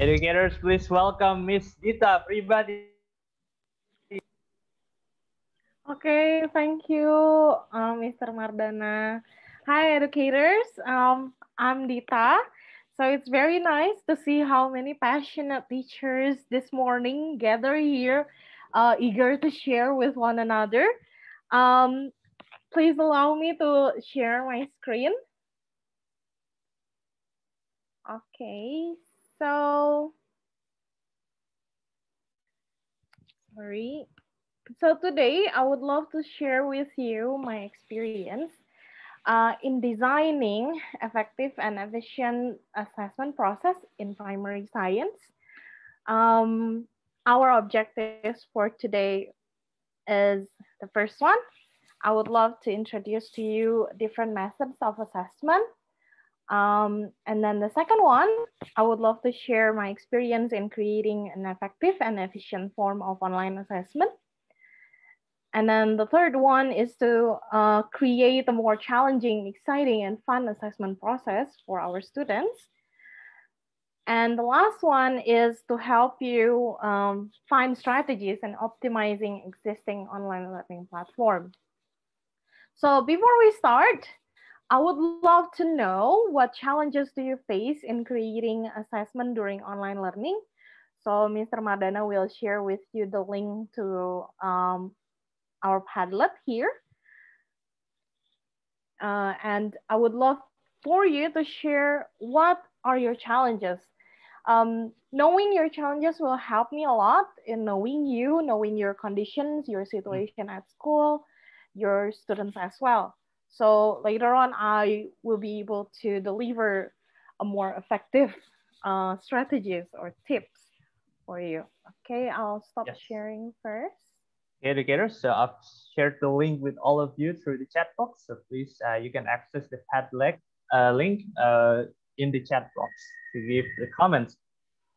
Educators, please welcome Miss Dita, PRIBADI. Okay, thank you, Mr. Mardana. Hi, educators. I'm Dita. So it's very nice to see how many passionate teachers this morning gather here, eager to share with one another. Um, Please allow me to share my screen. Okay, so sorry. So today I would love to share with you my experience in designing effective and efficient assessment process in primary science. Um, our objectives for today is the first one. I would love to introduce to you different methods of assessment. And then the second one, I would love to share my experience in creating an effective and efficient form of online assessment. And then the third one is to create a more challenging, exciting, and fun assessment process for our students. And the last one is to help you find strategies and optimizing existing online learning platform. So before we start, I would love to know what challenges do you face in creating assessment during online learning? So Mr. Mardana will share with you the link to our Padlet here. And I would love for you to share what are your challenges. Knowing your challenges will help me a lot in knowing you, knowing your conditions, your situation at school, your students as well. So later on, I will be able to deliver a more effective strategies or tips for you. Okay, I'll stop sharing first. Educators, so I've shared the link with all of you through the chat box. So please, you can access the Padlet link in the chat box to give the comments.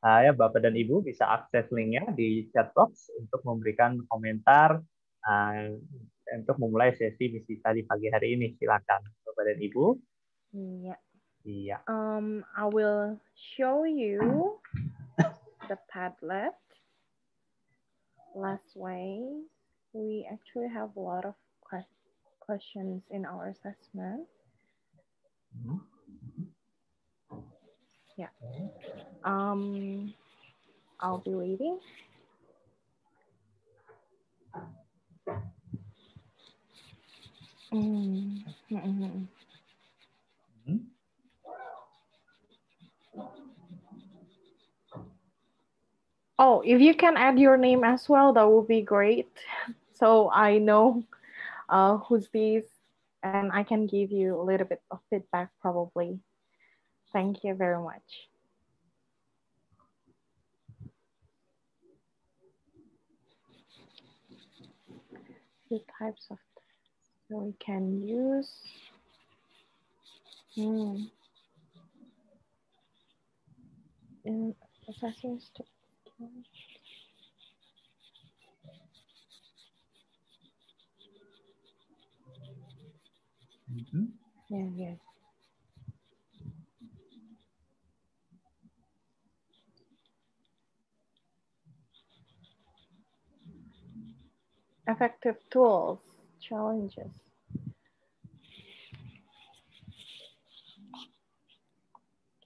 Ya, Bapak dan Ibu bisa akses linknya di chat box untuk memberikan komentar untuk memulai sesi misi tadi pagi hari ini. Silakan, Bapak dan Ibu. Yeah. Iya. I will show you the Padlet. Last way, we actually have a lot of questions in our assessment. Yeah. I'll be waiting. Oh, if you can add your name as well, that would be great. So I know who's this, and I can give you a little bit of feedback probably. Thank you very much. Two types of tests so we can use. In assessing skills. Yeah. Effective tools, challenges.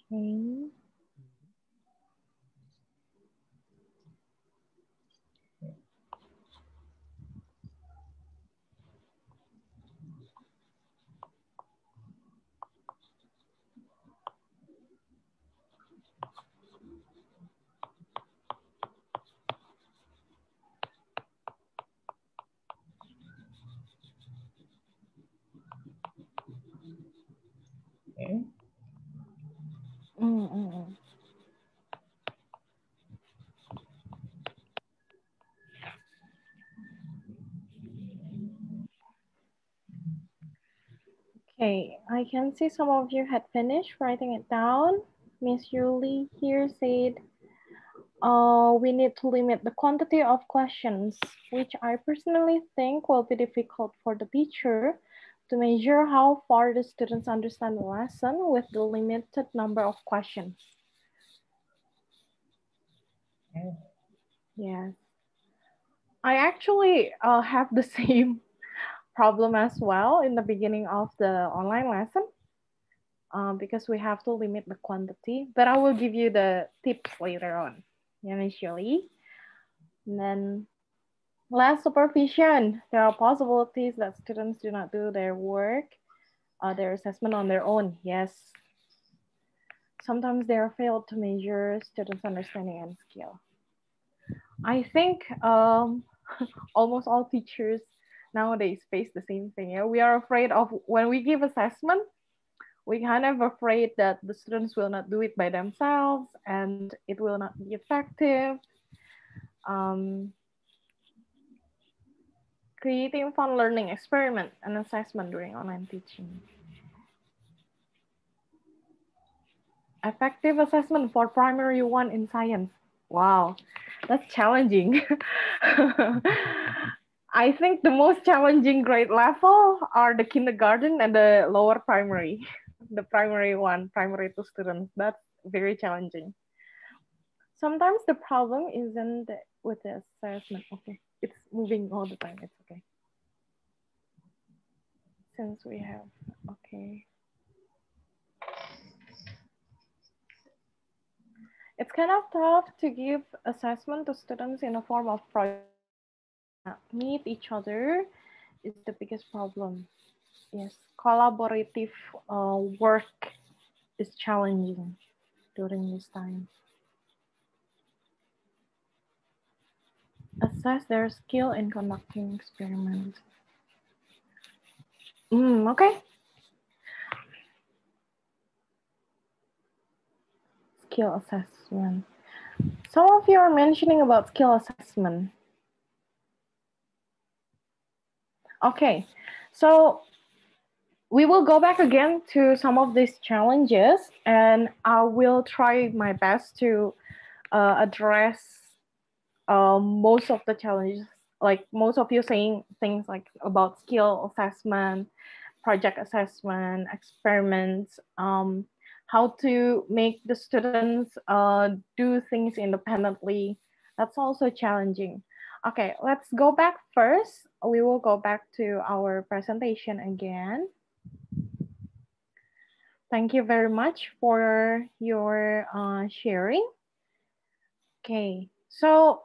Okay. Okay. Okay, I can see some of you had finished writing it down. Miss Yuli here said, we need to limit the quantity of questions, which I personally think will be difficult for the teacher to measure how far the students understand the lesson with the limited number of questions. Yes. I actually have the same problem as well in the beginning of the online lesson because we have to limit the quantity. But I will give you the tips later on initially. And then less supervision. There are possibilities that students do not do their work, their assessment on their own. Yes. Sometimes they are failed to measure students' understanding and skill. I think almost all teachers nowadays face the same thing. Yeah? We are afraid of when we give assessment, we kind of afraid that the students will not do it by themselves and it will not be effective. Creating fun learning experiment and assessment during online teaching. Effective assessment for primary one in science. Wow, that's challenging. I think the most challenging grade level are the kindergarten and the lower primary. The primary one, primary two students. That's very challenging. Sometimes the problem isn't with the assessment. Okay, it's moving all the time. It's okay. Since we have, okay. It's kind of tough to give assessment to students in a form of project. Meet each other is the biggest problem. Yes, collaborative work is challenging during this time. Assess their skill in conducting experiments. Okay. Skill assessment. Some of you are mentioning about skill assessment. Okay, so we will go back again to some of these challenges and I will try my best to address most of the challenges, like most of you saying things like about skill assessment, project assessment, experiments, how to make the students do things independently. That's also challenging. Okay, let's go back first. We will go back to our presentation again. Thank you very much for your sharing. Okay, so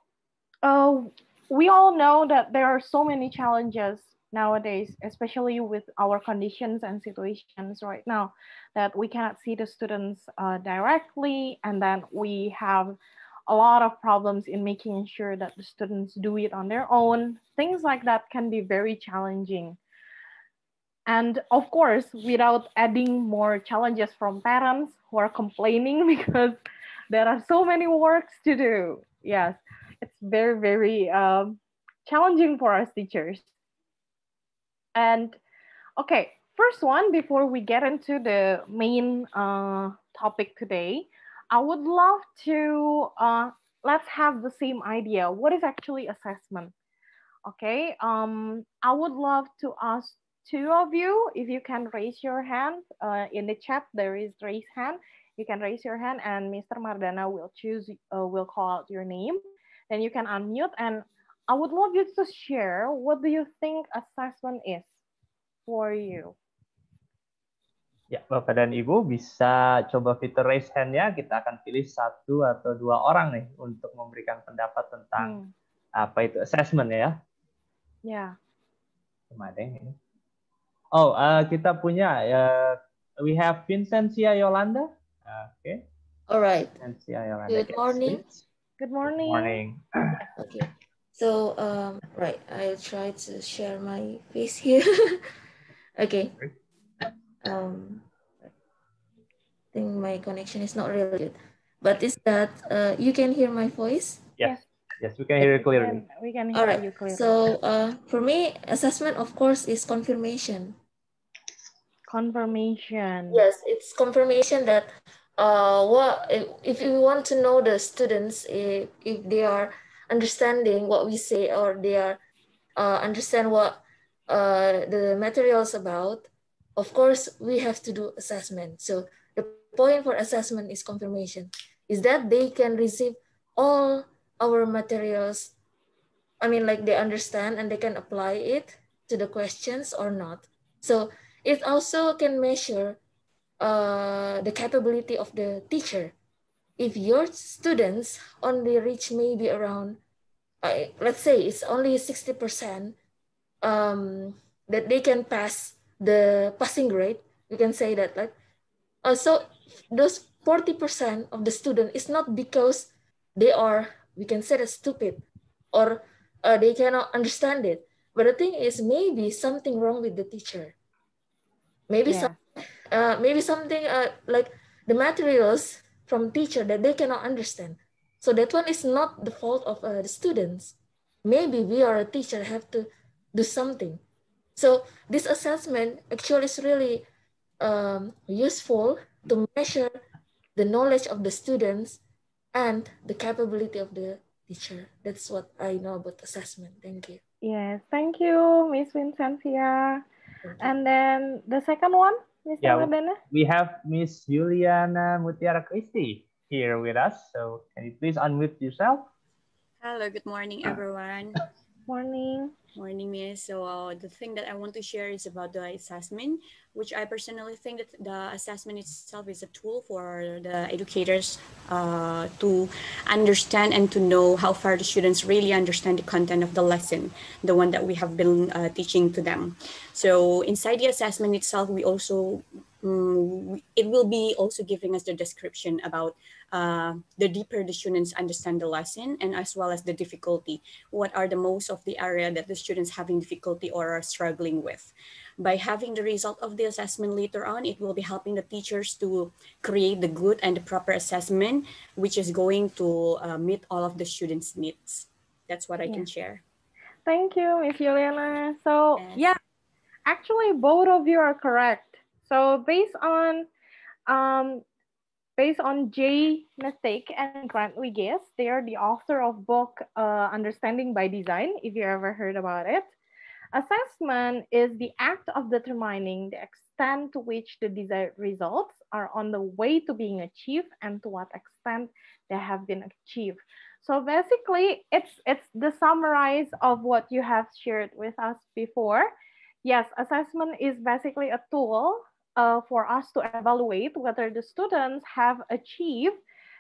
we all know that there are so many challenges nowadays, especially with our conditions and situations right now, that we cannot see the students directly, and then we have a lot of problems in making sure that the students do it on their own. Things like that can be very challenging. And of course, without adding more challenges from parents who are complaining because there are so many works to do. Yes, it's very, very challenging for us teachers. And okay, first one, before we get into the main topic today, I would love to, let's have the same idea. What is actually assessment? Okay, I would love to ask two of you if you can raise your hand. In the chat, there is raise hand. You can raise your hand and Mr. Mardana will call out your name. Then you can unmute and I would love you to share what do you think assessment is for you? Ya, Bapak dan Ibu bisa coba fitur raise hand-nya. Kita akan pilih satu atau dua orang nih untuk memberikan pendapat tentang apa itu assessment ya. Ya. Ini. Oh, kita punya we have Vincentia Yolanda. Okay. All right. Vincentia Yolanda. Good morning. Good morning. Good morning. Okay. So, right, I'll try to share my face here. Okay. I think my connection is not really good, but is that you can hear my voice? Yes. Yes, we can hear you clearly. We can hear you clearly. So for me, assessment, of course, is confirmation. Confirmation. Yes, it's confirmation that what if you want to know the students if they are understanding what we say or they are understand what the material is about. Of course, we have to do assessment. So the point for assessment is confirmation, is that they can receive all our materials, I mean, like they understand and they can apply it to the questions or not. So it also can measure the capability of the teacher. If your students only reach maybe around, let's say it's only 60%, that they can pass the passing grade, you can say that, like, so those 40% of the student is not because they are, we can say that, stupid, or they cannot understand it. But the thing is, maybe something wrong with the teacher. Maybe Yeah. maybe something like the materials from teacher that they cannot understand. So that one is not the fault of the students. Maybe we are a teacher have to do something. So this assessment actually is really useful to measure the knowledge of the students and the capability of the teacher. That's what I know about assessment. Thank you. Yes, thank you, Miss Vincentia. And then the second one, Mr. Yeah, Mardana? we have Miss Juliana Mutiara Christie here with us. So can you please unmute yourself? Hello, good morning, everyone. Morning. Morning, Miss. So the thing that I want to share is about the assessment, which I personally think that the assessment itself is a tool for the educators to understand and to know how far the students really understand the content of the lesson, the one that we have been teaching to them. So inside the assessment itself, we also it will be also giving us the description about the deeper the students understand the lesson, and as well as the difficulty. What are the most of the area that the students having difficulty or are struggling with? By having the result of the assessment later on, it will be helping the teachers to create the good and the proper assessment, which is going to meet all of the students' needs. That's what I can share. Thank you, Miss Juliana. So Yes. yeah, actually both of you are correct. So based on Jay Mistake and Grant Wiggis, they are the author of book Understanding by Design, if you ever heard about it. Assessment is the act of determining the extent to which the desired results are on the way to being achieved and to what extent they have been achieved. So basically, it's the summarize of what you have shared with us before. Yes, assessment is basically a tool for us to evaluate whether the students have achieved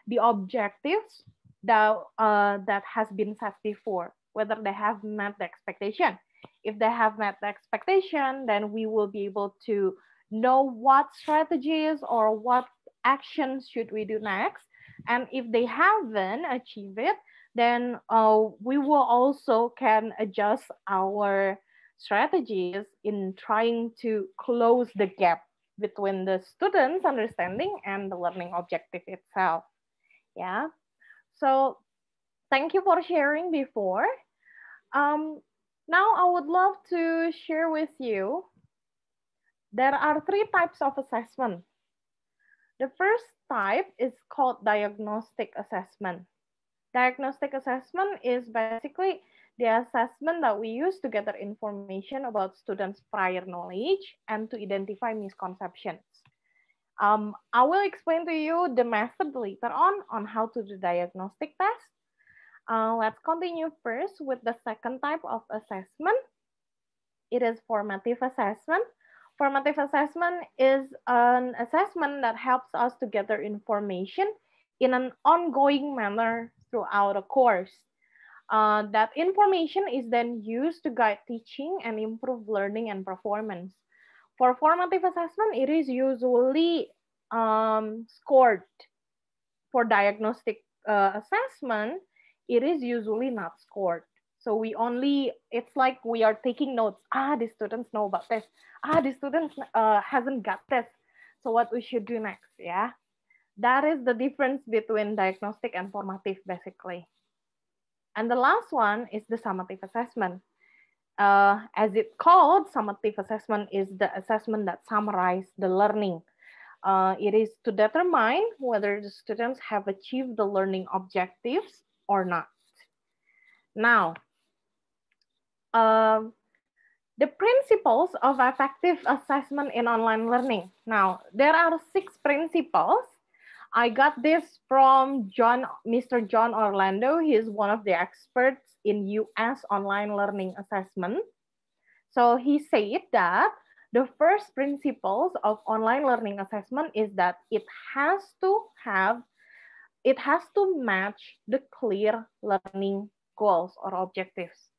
the objectives that has been set before, whether they have met the expectation. If they have met the expectation, then we will be able to know what strategies or what actions should we do next. And if they haven't achieved it, then we will also can adjust our strategies in trying to close the gap between the students' understanding and the learning objective itself. Yeah. So thank you for sharing before. Now I would love to share with you, there are 3 types of assessment. The first type is called diagnostic assessment. Diagnostic assessment is basically the assessment that we use to gather information about students' prior knowledge and to identify misconceptions. I will explain to you the method later on how to do diagnostic test. Let's continue first with the second type of assessment. It is formative assessment. Formative assessment is an assessment that helps us to gather information in an ongoing manner throughout a course. That information is then used to guide teaching and improve learning and performance. For formative assessment, it is usually scored. For diagnostic assessment, it is usually not scored. So we only, it's like we are taking notes. The students know about this. The students hasn't got this. So what we should do next, yeah? That is the difference between diagnostic and formative, basically. And the last one is the summative assessment. As it's called, summative assessment is the assessment that summarizes the learning. It is to determine whether the students have achieved the learning objectives or not. Now, the principles of effective assessment in online learning. Now, there are 6 principles. I got this from Mr. John Orlando. He is one of the experts in US online learning assessment. So he said that the first principles of online learning assessment is that it has to match the clear learning goals or objectives.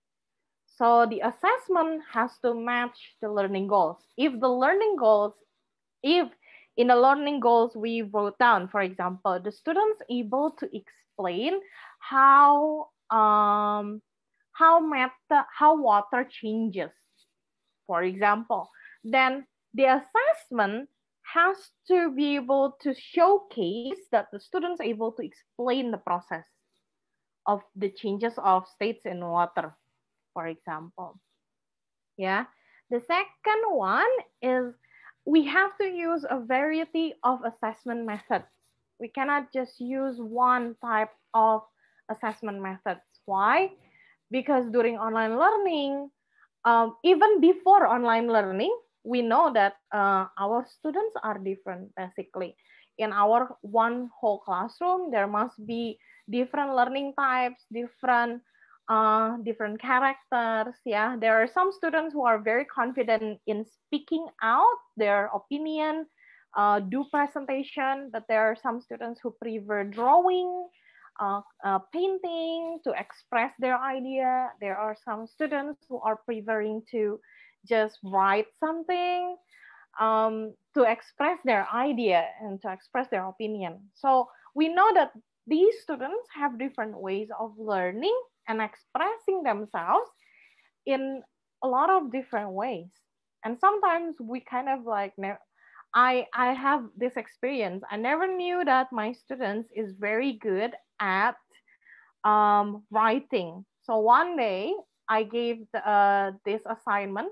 So the assessment has to match the learning goals. If in the learning goals we wrote down, for example, the students able to explain how water changes, for example, then the assessment has to be able to showcase that the students are able to explain the process of the changes of states in water, for example. Yeah. The second one is we have to use a variety of assessment methods. We cannot just use one type of assessment methods. Why? Because during online learning, even before online learning, we know that our students are different, basically. In our one whole classroom, there must be different learning types, different characters. Yeah, there are some students who are very confident in speaking out their opinion, do presentation, but there are some students who prefer drawing, painting to express their idea. There are some students who are preferring to just write something to express their idea and to express their opinion. So we know that these students have different ways of learning and expressing themselves in a lot of different ways. And sometimes we kind of like, I have this experience. I never knew that my students is very good at writing. So one day I gave this assignment.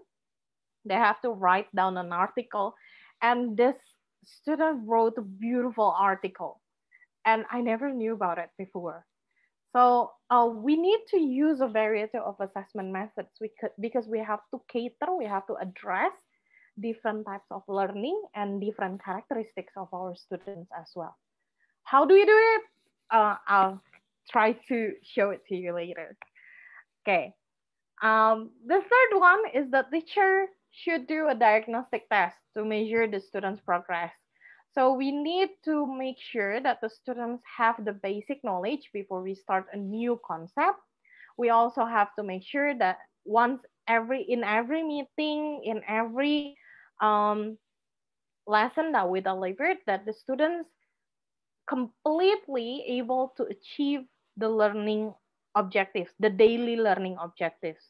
They have to write down an article, and this student wrote a beautiful article, and I never knew about it before. So we need to use a variety of assessment methods because we have to cater, we have to address different types of learning and different characteristics of our students as well. How do we do it? I'll try to show it to you later. Okay. The third one is that teacher should do a diagnostic test to measure the student's progress. So we need to make sure that the students have the basic knowledge before we start a new concept. We also have to make sure that in every meeting, in every lesson that we delivered, that the students completely able to achieve the learning objectives, the daily learning objectives.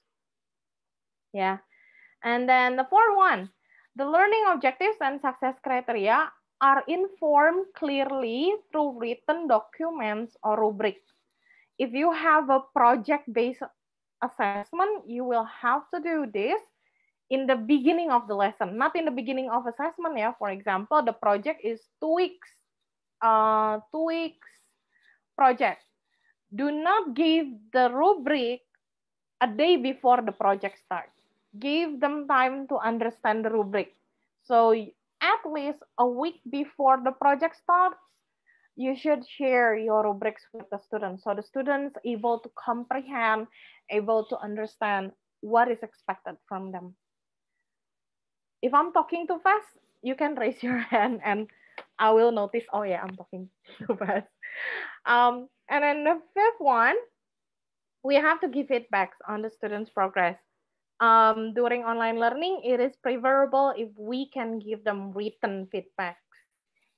Yeah. And then the fourth one, the learning objectives and success criteria are informed clearly through written documents or rubric. If you have a project-based assessment, you will have to do this in the beginning of the lesson, not in the beginning of assessment. Yeah, for example, the project is 2 weeks, 2 weeks project. Do not give the rubric a day before the project starts. Give them time to understand the rubric. So at least a week before the project starts, you should share your rubrics with the students. So the students able to comprehend, able to understand what is expected from them. If I'm talking too fast, you can raise your hand and I will notice, oh yeah, I'm talking too fast. And then the fifth one, we have to give feedbacks on the students' progress. During online learning, it is preferable if we can give them written feedbacks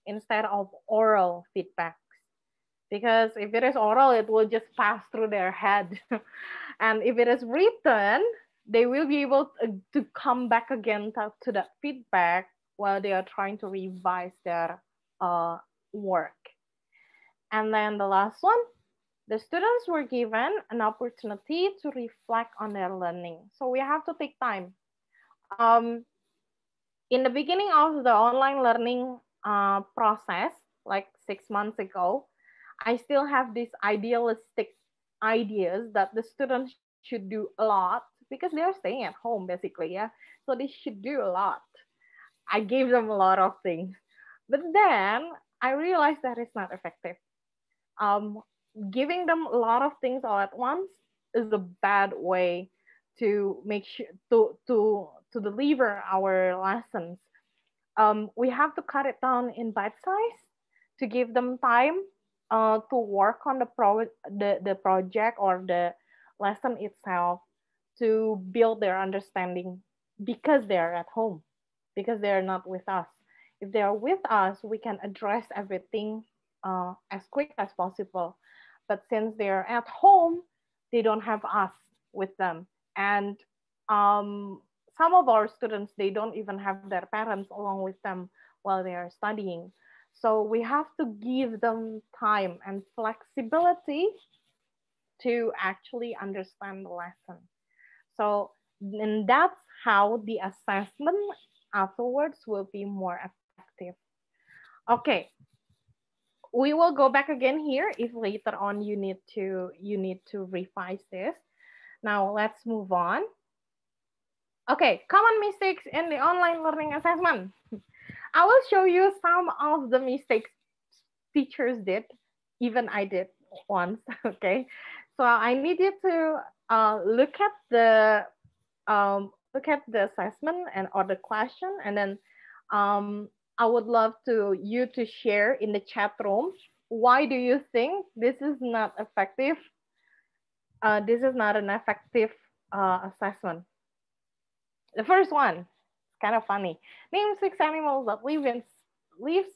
instead of oral feedbacks. Because if it is oral, it will just pass through their head. And if it is written, they will be able to come back again to that feedback while they are trying to revise their work. And then the last one, the students were given an opportunity to reflect on their learning. So we have to take time. In the beginning of the online learning process, like 6 months ago, I still have these idealistic ideas that the students should do a lot because they are staying at home basically, yeah. So they should do a lot. I gave them a lot of things. But then I realized that it's not effective. Giving them a lot of things all at once is a bad way to make sure to deliver our lessons. We have to cut it down in bite size to give them time to work on the project or the lesson itself, to build their understanding, because they're at home, because they're not with us. If they're with us, we can address everything as quick as possible. But since they're at home, they don't have us with them. And some of our students, they don't even have their parents along with them while they are studying. So we have to give them time and flexibility to actually understand the lesson. So, and that's how the assessment afterwards will be more effective. Okay, we will go back again here if later on you need to revise this. Now let's move on. Okay, common mistakes in the online learning assessment. I will show you some of the mistakes teachers did, even I did once. Okay, so I need you to look at the assessment and or the question, and then I would love you to share in the chat room, why do you think this is not effective? This is not an effective assessment. The first one, it's kind of funny. Name 6 animals that live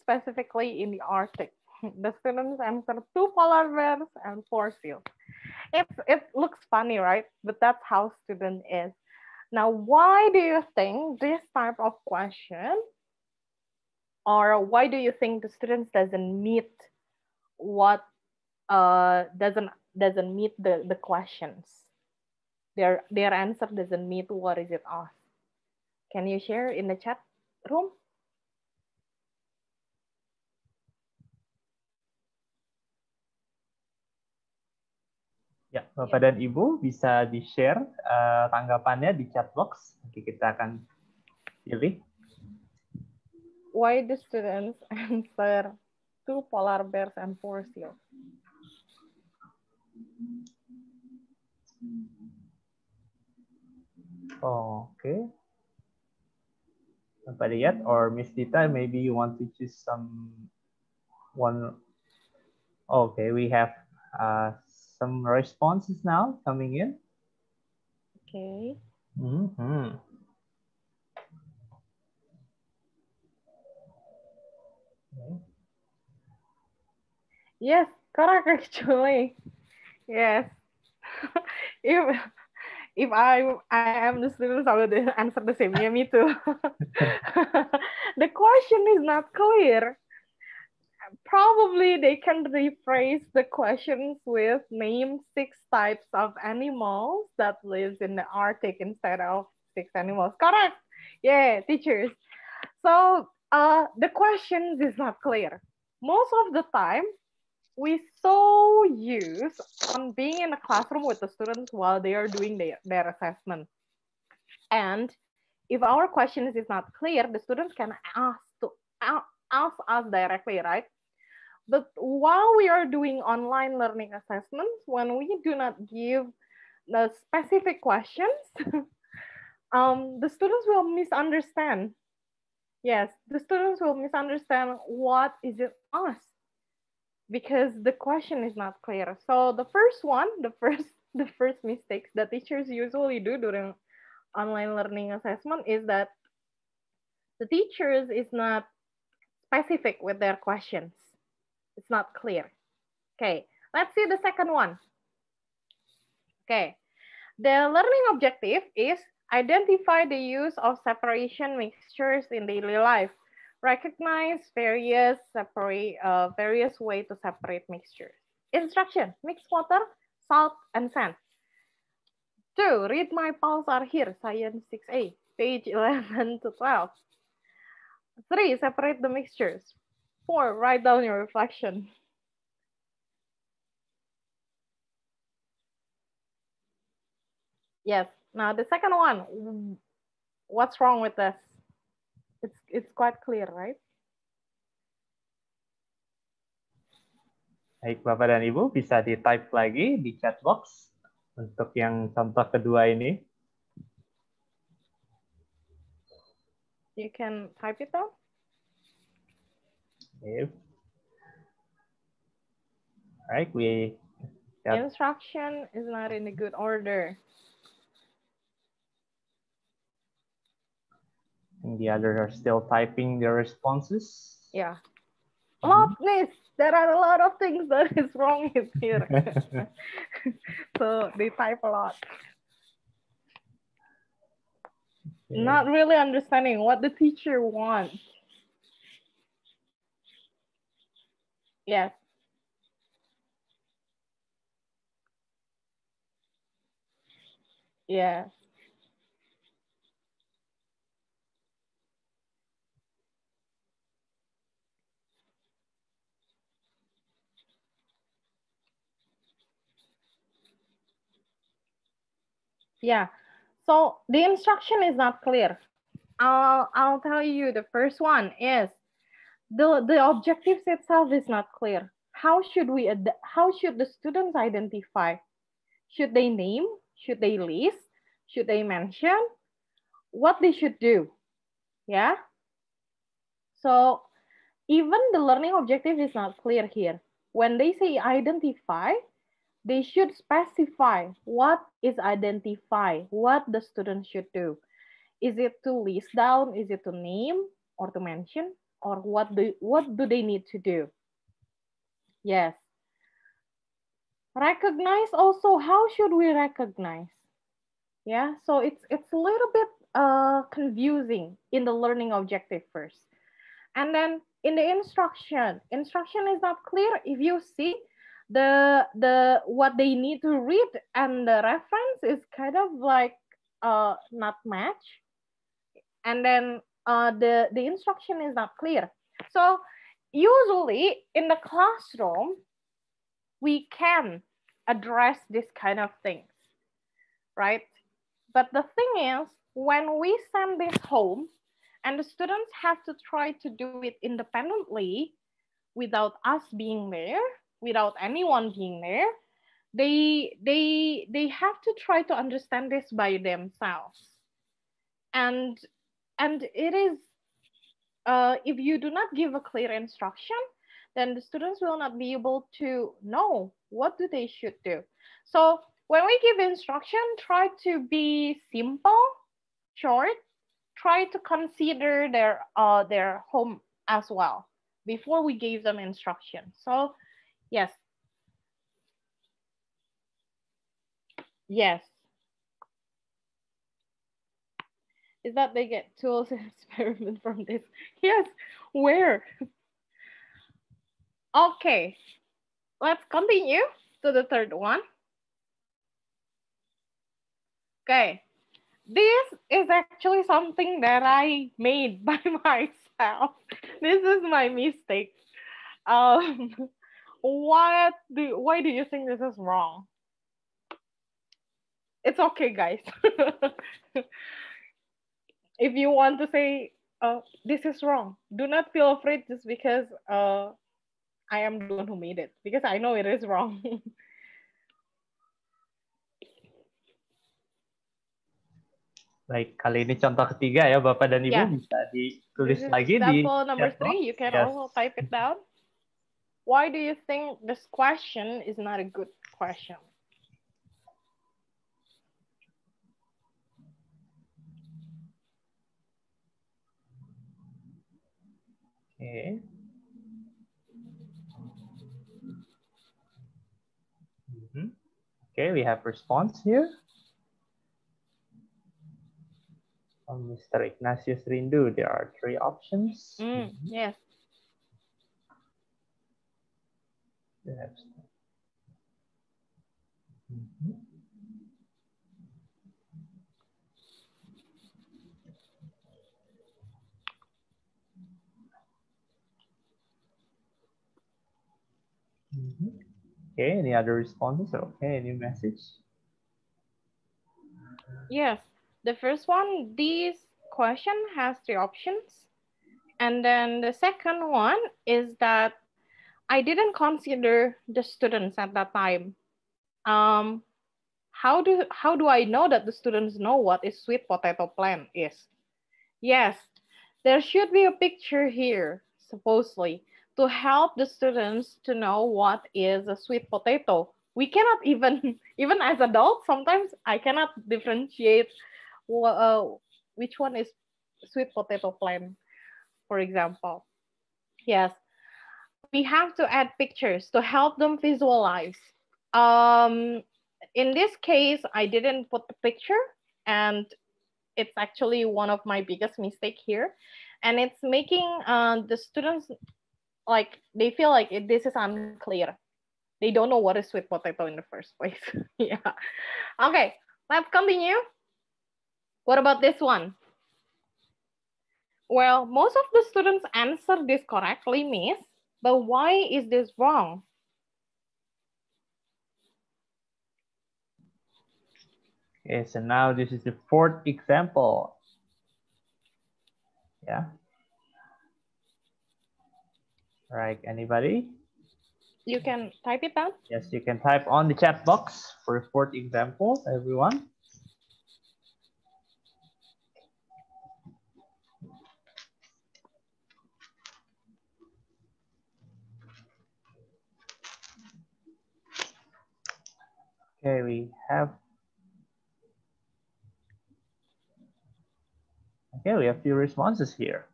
specifically in the Arctic. The students answer 2 polar bears and 4 seals. It looks funny, right? But that's how student is. Now, why do you think this type of question, or why do you think the students doesn't meet what doesn't meet the questions? Their answer doesn't meet what is it asked. Can you share in the chat room? Ya, Bapak dan Ibu bisa di-share tanggapannya di chat box. Nanti kita akan pilih. Why the students answer 2 polar bears and 4 seals? Oh, okay. Bapak lihat, or Miss Dita, maybe you want to choose one. Okay, we have some responses now coming in. Okay. Mm-hmm. Okay. Yes, correct actually. Yes. if I am the students, I would answer the same. Yeah, me too. The question is not clear. Probably they can rephrase the questions with name 6 types of animals that lives in the Arctic instead of 6 animals. Correct. Yeah, teachers. So the questions is not clear. Most of the time, we so used on being in a classroom with the students while they are doing their assessment. And if our questions is not clear, the students can ask us directly, right? But while we are doing online learning assessments, when we do not give the specific questions, the students will misunderstand. Yes, the students will misunderstand what is it asked, because the question is not clear. So the first one, the first mistakes that teachers usually do during online learning assessment is that the teachers is not specific with their questions. It's not clear. Okay, let's see the second one. Okay, the learning objective is identify the use of separation mixtures in daily life. Recognize various ways to separate mixtures. Instruction: mix water, salt, and sand. 2. Read my pulse are here, Science 6A, page 11 to 12. 3. Separate the mixtures. 4. Write down your reflection. Yes. Now the second one, what's wrong with this? It's quite clear, right? Baik, Bapak dan Ibu, bisa di-type lagi di chat box untuk yang contoh kedua ini. You can type it down. Okay. Alright, we got Instruction is not in a good order. the others are still typing their responses. Yeah. Loudness. There are a lot of things that is wrong in here. So they type a lot. Okay. Not really understanding what the teacher wants. Yes. Yes. Yeah. So the instruction is not clear. I'll tell you the first one is the objectives itself is not clear. How should the students identify? Should they name? Should they list? Should they mention what they should do? Yeah. So even the learning objective is not clear here. When they say identify, they should specify what is identify, what the student should do. Is it to list down? Is it to name or to mention? Or what do they need to do? Yes. Recognize also, how should we recognize? Yeah, so it's a little bit confusing in the learning objective first. And then in the instruction is not clear. If you see the what they need to read and the reference is kind of like not match. And then the instruction is not clear. So usually in the classroom, we can address this kind of things, right? But the thing is, when we send this home and the students have to try to do it independently without us being there, without anyone being there, they have to try to understand this by themselves. And it is, if you do not give a clear instruction, then the students will not be able to know what do they should do. So when we give instruction, try to be simple, short, try to consider their home as well before we gave them instruction. So yes. Yes. Is that they get tools and experiment from this? Yes. Where? Okay. Let's continue to the third one. Okay. This is actually something that I made by myself. This is my mistake. Why do you think this is wrong? It's okay, guys. If you want to say this is wrong, do not feel afraid just because I am the one who made it, because I know it is wrong. Baik, kali ini contoh ketiga ya Bapak dan Ibu, Yeah. bisa ditulis This is lagi di example number chat box. 3. You can Yes. also type it down. Why do you think this question is not a good question? Okay. Okay, we have response here. From Mr. Ignatius Rindu, there are 3 options. Yes. Okay, any other responses? Okay, any message? Yes. The first one, this question has 3 options. And then the second one is that I didn't consider the students at that time. How do I know that the students know what is sweet potato plant is? Yes, there should be a picture here, supposedly, to help the students to know what is a sweet potato. We cannot even, even as adults, sometimes I cannot differentiate which one is sweet potato plant, for example. Yes, we have to add pictures to help them visualize. Um, in this case, I didn't put the picture, and it's actually one of my biggest mistake here, and it's making the students like they feel like this is unclear. They don't know what is sweet potato in the first place. Yeah. Okay, let's continue. What about this one? Well, most of the students answer this correctly, miss, but why is this wrong? Okay, so now this is the fourth example. Yeah. Right, anybody? You can type it down. Yes, you can type on the chat box for the fourth example, everyone. Okay, we have few responses here.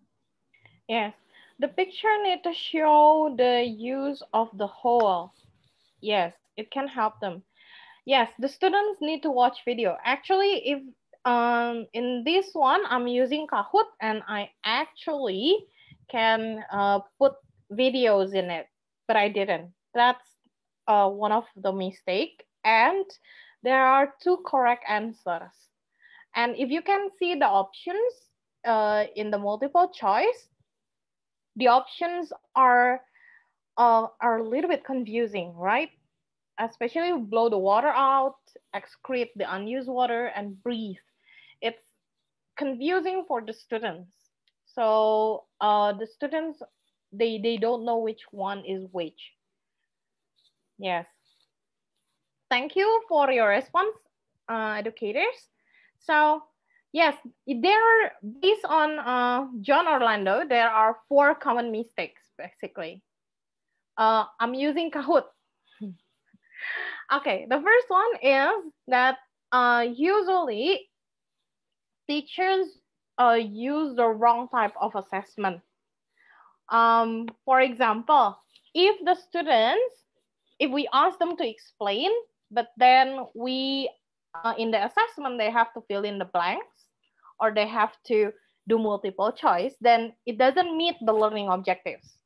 Yes, the picture need to show the use of the whole. Yes, it can help them. Yes, the students need to watch video. Actually, if in this one I'm using Kahoot and I actually can put videos in it, but I didn't. That's one of the mistake. And there are two correct answers. And if you can see the options in the multiple choice, the options are a little bit confusing, right? Especially blow the water out, excrete the unused water, and breathe. It's confusing for the students. So the students, they don't know which one is which. Yes. Thank you for your response, educators. So yes, there are, based on John Orlando, there are 4 common mistakes, basically. I'm using Kahoot. Okay, the first one is that usually teachers use the wrong type of assessment. For example, if the students, if we ask them to explain, but then we, in the assessment, they have to fill in the blanks or they have to do multiple choice, then it doesn't meet the learning objectives.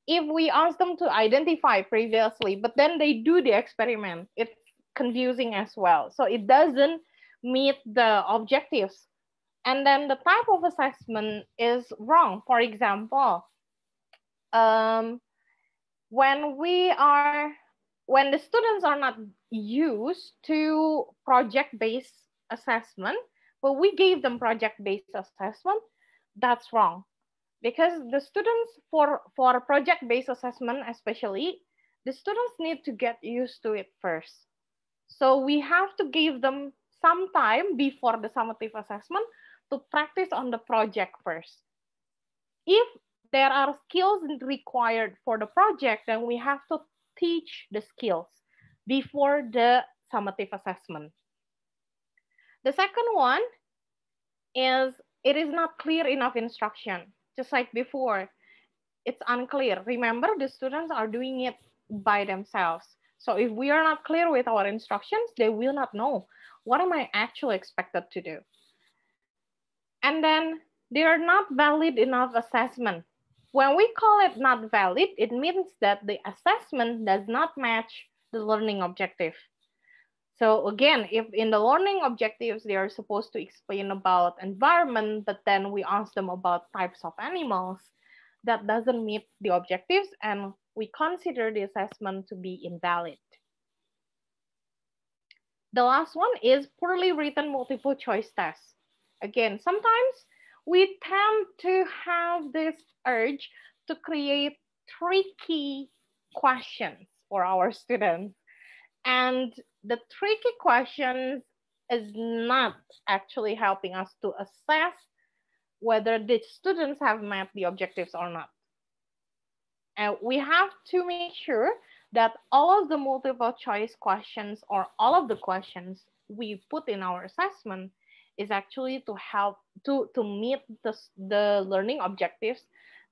If we ask them to identify previously, but then they do the experiment, it's confusing as well. So it doesn't meet the objectives. And then the type of assessment is wrong. For example, when the students are not used to project-based assessment, but we gave them project-based assessment, that's wrong. Because the students, for project-based assessment especially, the students need to get used to it first. So we have to give them some time before the summative assessment to practice on the project first. If there are skills required for the project, then we have to teach the skills before the summative assessment. The second one is it is not clear enough instruction. Just like before, it's unclear. Remember, the students are doing it by themselves. So if we are not clear with our instructions, they will not know what am I actually expected to do. And then they are not valid enough assessment. When we call it not valid, it means that the assessment does not match the learning objective. So again, if in the learning objectives, they are supposed to explain about environment, but then we ask them about types of animals, that doesn't meet the objectives and we consider the assessment to be invalid. The last one is poorly written multiple choice tests. Again, sometimes we tend to have this urge to create tricky questions for our students. And the tricky questions is not actually helping us to assess whether the students have met the objectives or not. And we have to make sure that all of the multiple choice questions or all of the questions we put in our assessment is actually to help to meet the learning objectives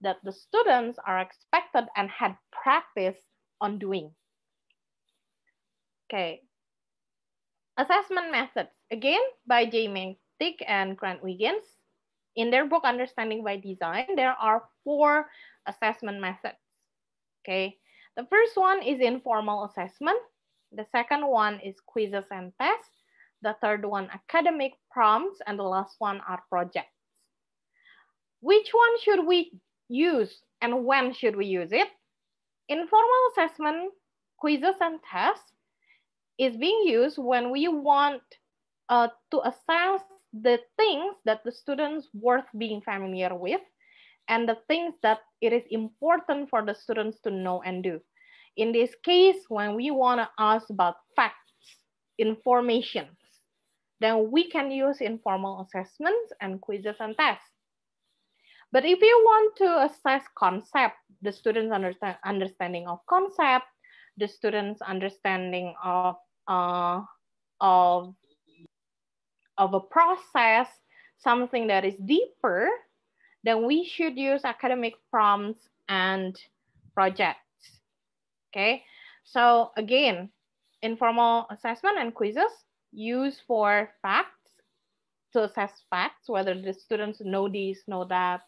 that the students are expected and had practice on doing. Okay. Assessment methods, again, by J. Mantic and Grant Wiggins. In their book, Understanding by Design, there are 4 assessment methods. Okay. The first one is informal assessment. The second one is quizzes and tests. The third one, academic prompts. And the last one are projects. Which one should we use and when should we use it? Informal assessment, quizzes and tests is being used when we want to assess the things that the students worth being familiar with and the things that it is important for the students to know and do. In this case, when we want to ask about facts, information, then we can use informal assessments and quizzes and tests. But if you want to assess concept, the students' understanding of concept, the students' understanding of a process, something that is deeper, then we should use academic prompts and projects. Okay, so again, informal assessment and quizzes used for facts, to assess facts, whether the students know this, know that,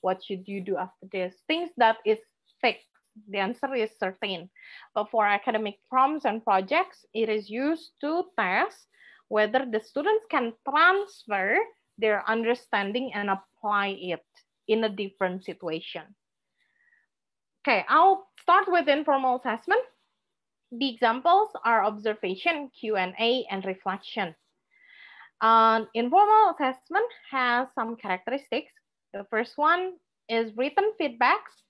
what should you do after this, things that is fixed. The answer is certain. But for academic prompts and projects, it is used to test whether the students can transfer their understanding and apply it in a different situation. Okay, I'll start with informal assessment. The examples are observation, Q&A, and reflection. Informal assessment has some characteristics. The first one is written feedbacks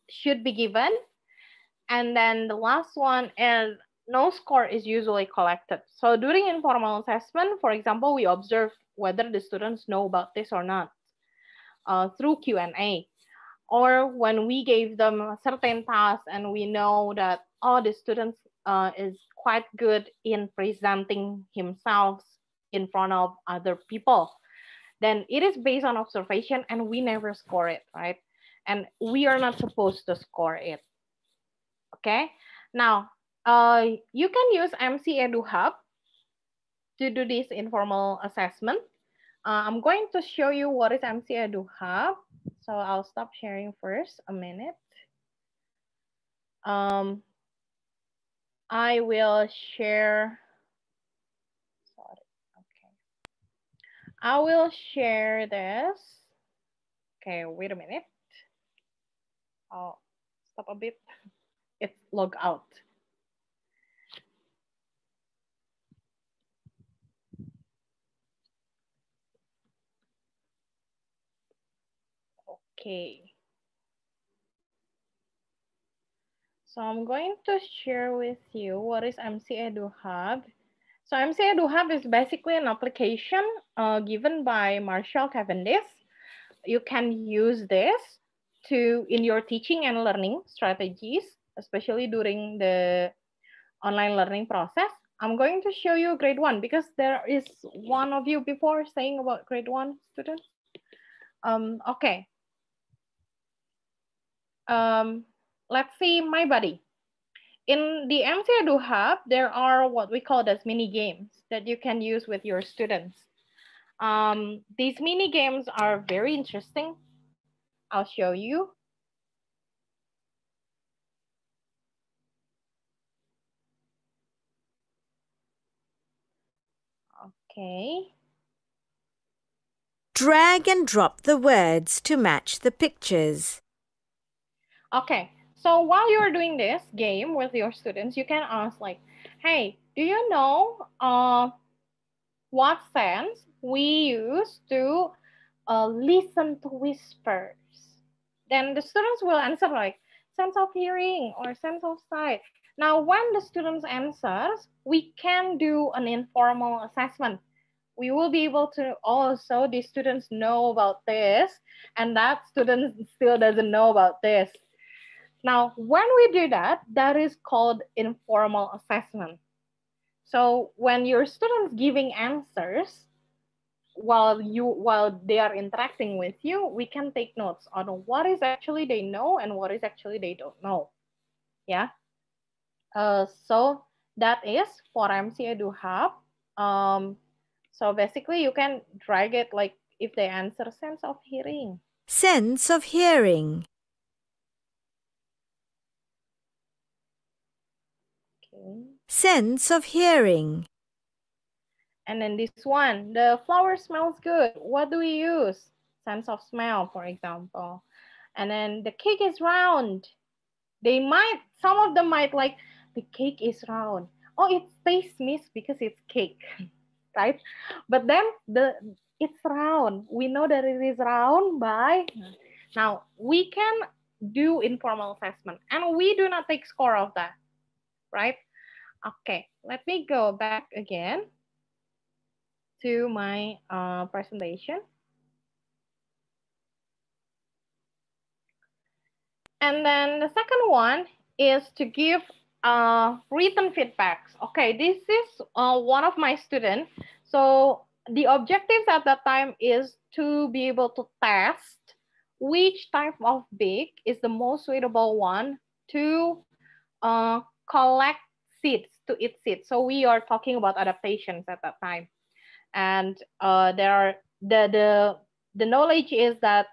should be given. And then the last one is no score is usually collected. So during informal assessment, for example, we observe whether the students know about this or not through Q&A. Or when we gave them a certain task and we know that, oh, the student is quite good in presenting himself in front of other people, then it is based on observation and we never score it, right? And we are not supposed to score it. Okay, now you can use MC Edu Hub to do this informal assessment. I'm going to show you what is MC Edu Hub. So I'll stop sharing first a minute. I will share, sorry, okay. I will share this. Okay, wait a minute. I'll stop a bit. It's log out. Okay. So I'm going to share with you what is MC Edu Hub. So MC Edu Hub is basically an application given by Marshall Cavendish. You can use this in your teaching and learning strategies, especially during the online learning process. I'm going to show you grade 1 because there is one of you before saying about grade 1 students. Okay. Let's see my buddy. In the MC Edu Hub, there are what we call as mini games that you can use with your students. These mini games are very interesting. I'll show you. Okay. Drag and drop the words to match the pictures. Okay, so while you're doing this game with your students, you can ask like, hey, do you know what sense we use to listen to whispers? Then the students will answer like, sense of hearing or sense of sight. Now, when the students answers, we can do an informal assessment. We will be able to also, the students know about this, and that student still doesn't know about this. Now, when we do that, that is called informal assessment. So when your students giving answers, while they are interacting with you, we can take notes on what is actually they know and what is actually they don't know. Yeah. So that is for MC Edu Hub. So basically you can drag it like if they answer sense of hearing. Sense of hearing. Okay. Sense of hearing. And then this one, the flower smells good. What do we use? Sense of smell, for example. And then the cake is round. Some of them might like, the cake is round. Oh, it tastes missed because it's cake, right? But then it's round. We know that it is round by, now we can do informal assessment and we do not take score of that, right? Okay, let me go back again to my presentation. And then the second one is to give written feedbacks. Okay, this is one of my students. So the objectives at that time is to be able to test which type of beak is the most suitable one to collect seeds, to eat seeds. So we are talking about adaptations at that time. And there are the knowledge is that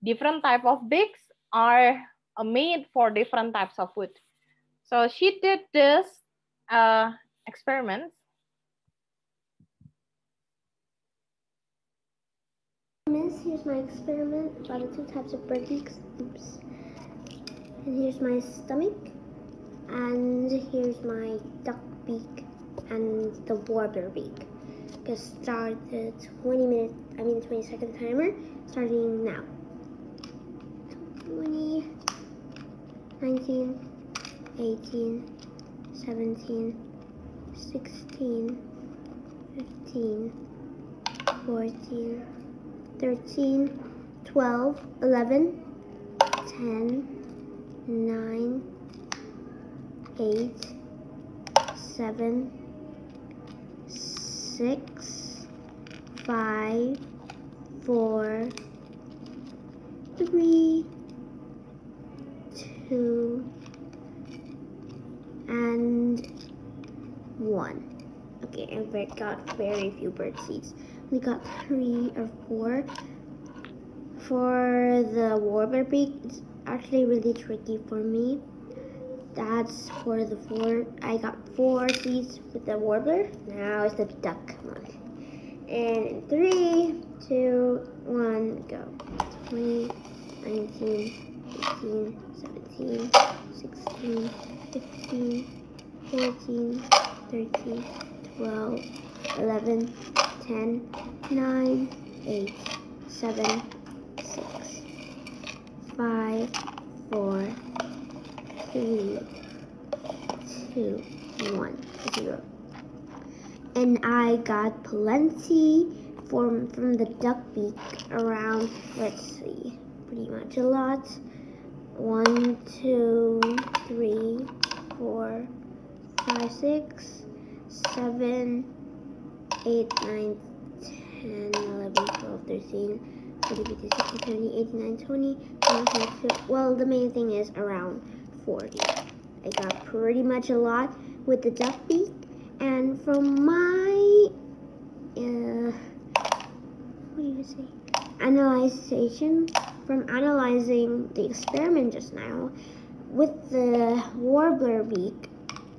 different type of beaks are made for different types of food. So she did this experiments. Miss, here's my experiment about the two types of bird beaks. Oops. And here's my stomach. And here's my duck beak and the warbler beak. Gonna start the 20-second timer starting now. 20, 19, 18, 17, 16, 15, 14, 13, 12, 11, 10, 9, 8, 7, 6, 5, 4, 3, 2, and 1. Okay, and we got very few bird seeds. We got 3 or 4. For the warbler beak, it's actually really tricky for me. That's for the 4. I got 4 seeds with the warbler. Now it's the duck one. And in 3, 2, 1, go. 20, 19, 18, 17, 16, 15, 14, 13, 12, 11, 10, 9, 8, 7, 6, 5, 4, 3, 2, 1, 0. And I got plenty from the duck beak around, let's see, pretty much a lot. 1, 2, 3, 4, 5, 6, 7, 8, 9, 10, 11, 12, 13, 14, 15, 16, 17, 18, 19, 20, 21, 22. Well, the main thing is around 40. I got pretty much a lot with the duck beak. And from my, from analyzing the experiment just now, with the warbler beak,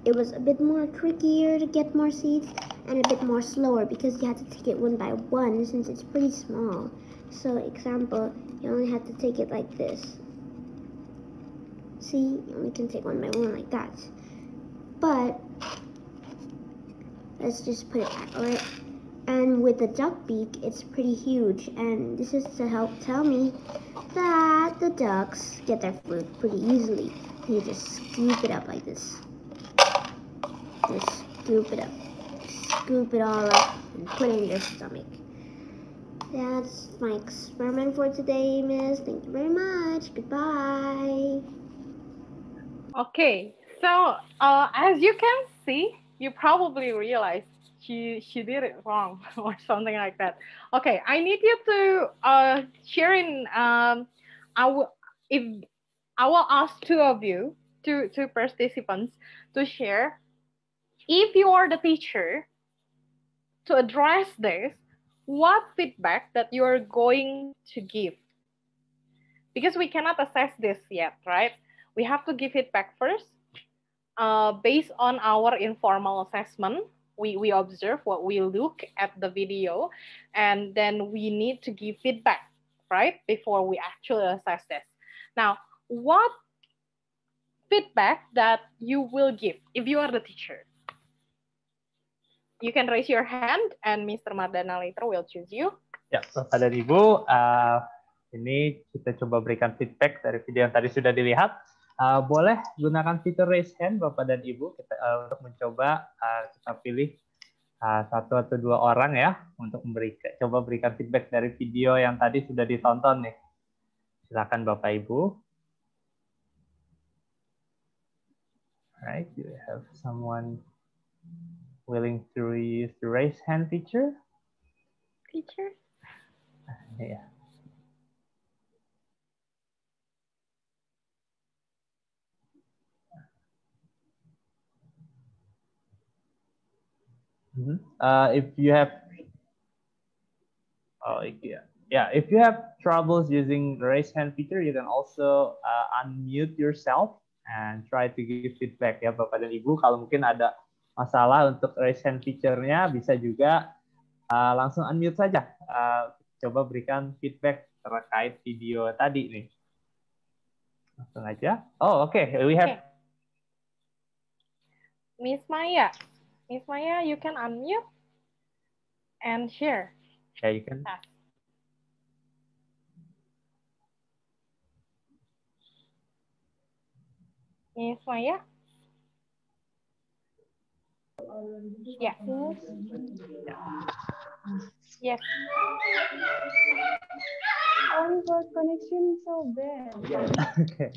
it was a bit more trickier to get more seeds and a bit more slower because you had to take it one by one since it's pretty small. So, example, you only have to take it like this. See, you only can take one by one like that. But let's just put it back, alright? And with the duck beak, it's pretty huge. And this is to help tell me that the ducks get their food pretty easily. You just scoop it up like this. Just scoop it up. Scoop it all up and put it in your stomach. That's my experiment for today, Miss. Thank you very much. Goodbye. Okay, so as you can see, you probably realized she did it wrong or something like that. Okay, I need you to share in I will ask two of you, two participants, to share if you are the teacher to address this, what feedback that you are going to give, because we cannot assess this yet, right? We have to give feedback first. Based on our informal assessment, we observe what we look at the video, and then we need to give feedback, right? Before we actually assess this. Now, what feedback that you will give if you are the teacher? You can raise your hand and Mr. Mardana later will choose you. Ya, Bapak dan Ibu, ini kita coba berikan feedback dari video yang tadi sudah dilihat. Boleh gunakan fitur raise hand Bapak dan Ibu kita, untuk mencoba kita pilih satu atau dua orang ya untuk coba berikan feedback dari video yang tadi sudah ditonton nih. Silakan Bapak Ibu. Alright, do you have someone willing to use the raise hand feature? Teacher? Yeah. If you have, if you have troubles using the raise hand feature, you can also unmute yourself and try to give feedback ya Bapak dan Ibu. Kalau mungkin ada masalah untuk raise hand feature-nya, bisa juga langsung unmute saja. Coba berikan feedback terkait video tadi nih. Langsung aja. Oh, okay. We have Miss Maya. Miss Maya, you can unmute and share. Yeah, you can. Miss Maya? Yeah. Yes. Only for connection so bad. Okay.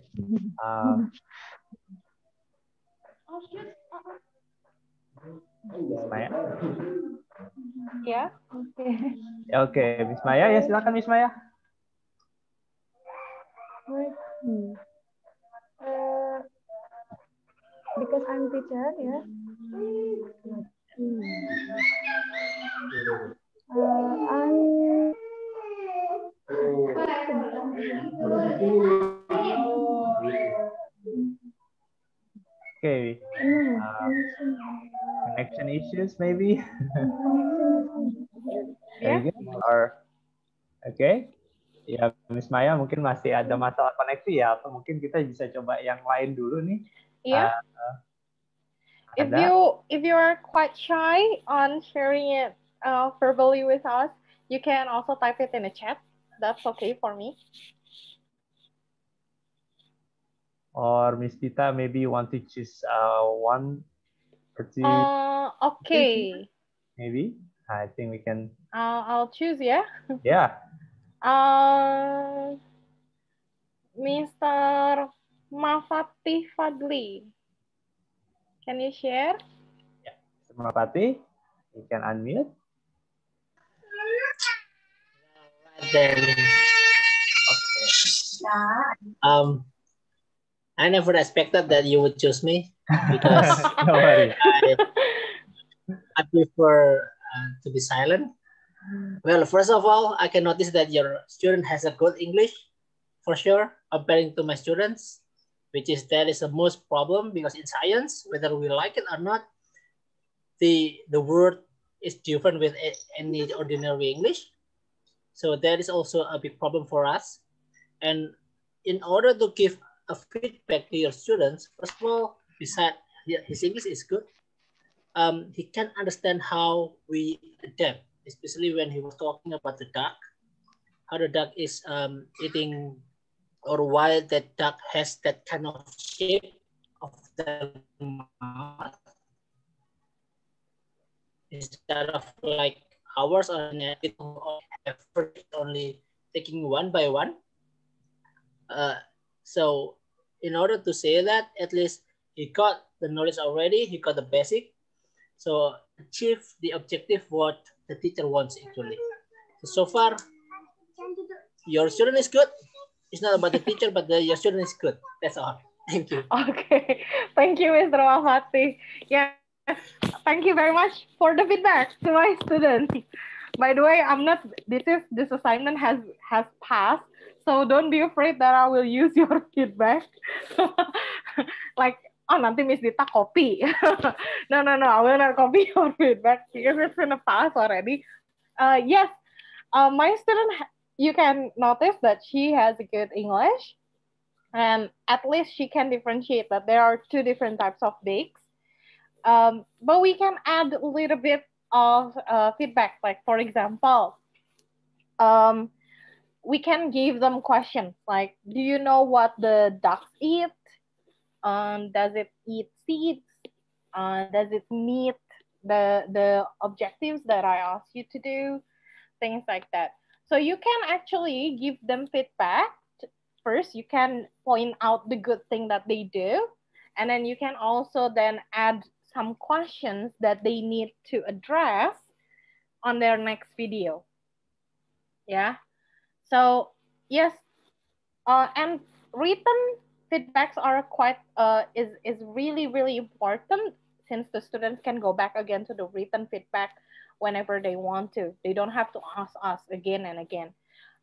Miss Maya. Yeah. Okay. Oke, Miss Maya ya, silakan Miss Maya. Because I'm teacher, yeah. Okay. Connection issues maybe. Yeah. Or okay. Ya, Miss Maya mungkin masih ada masalah koneksi ya, atau mungkin kita bisa coba yang lain dulu nih. Yeah. If you are quite shy on sharing it verbally with us, you can also type it in the chat. That's okay for me. Or Miss Dita, maybe you want to choose one or two. Okay. Maybe. I think we can. I'll choose, yeah? Yeah. Mr. Mafati Fadli. Can you share? Yeah. Mr. Mafati, you can unmute. Then, okay. I never expected that you would choose me because no worry. I prefer to be silent. Well, first of all, I can notice that your student has a good English, for sure, comparing to my students, which is that is the most problem because in science, whether we like it or not, the word is different with any ordinary English. So that is also a big problem for us. And in order to give a feedback to your students, first of all, besides his English is good, he can understand how we adapt, especially when he was talking about the duck, how the duck is eating or why that duck has that kind of shape of their mouth instead of like ours or native only have only taking one by one. So in order to say that, at least he got the knowledge already, he got the basic. So achieve the objective what the teacher wants actually. So far, your student is good. It's not about the teacher, but your student is good. That's all. Thank you. Okay, thank you, Mr. Wafati. Yes, thank you very much for the feedback to my students. By the way, I'm not. This assignment has passed, so don't be afraid that I will use your feedback. Like, oh, nanti Miss Dita copy. No, I will not copy your feedback because it's in the past already. Yes, my student, you can notice that she has a good English, and at least she can differentiate that there are two different types of bigs. But we can add a little bit of feedback, like for example, we can give them questions like, do you know what the ducks eat? Does it eat seeds? Does it meet the objectives that I asked you to do? Things like that. So you can actually give them feedback. First, you can point out the good thing that they do, and then you can also then add some questions that they need to address on their next video. Yeah. So yes, and written feedbacks are quite is really important, since the students can go back again to the written feedback whenever they want to. They don't have to ask us again and again.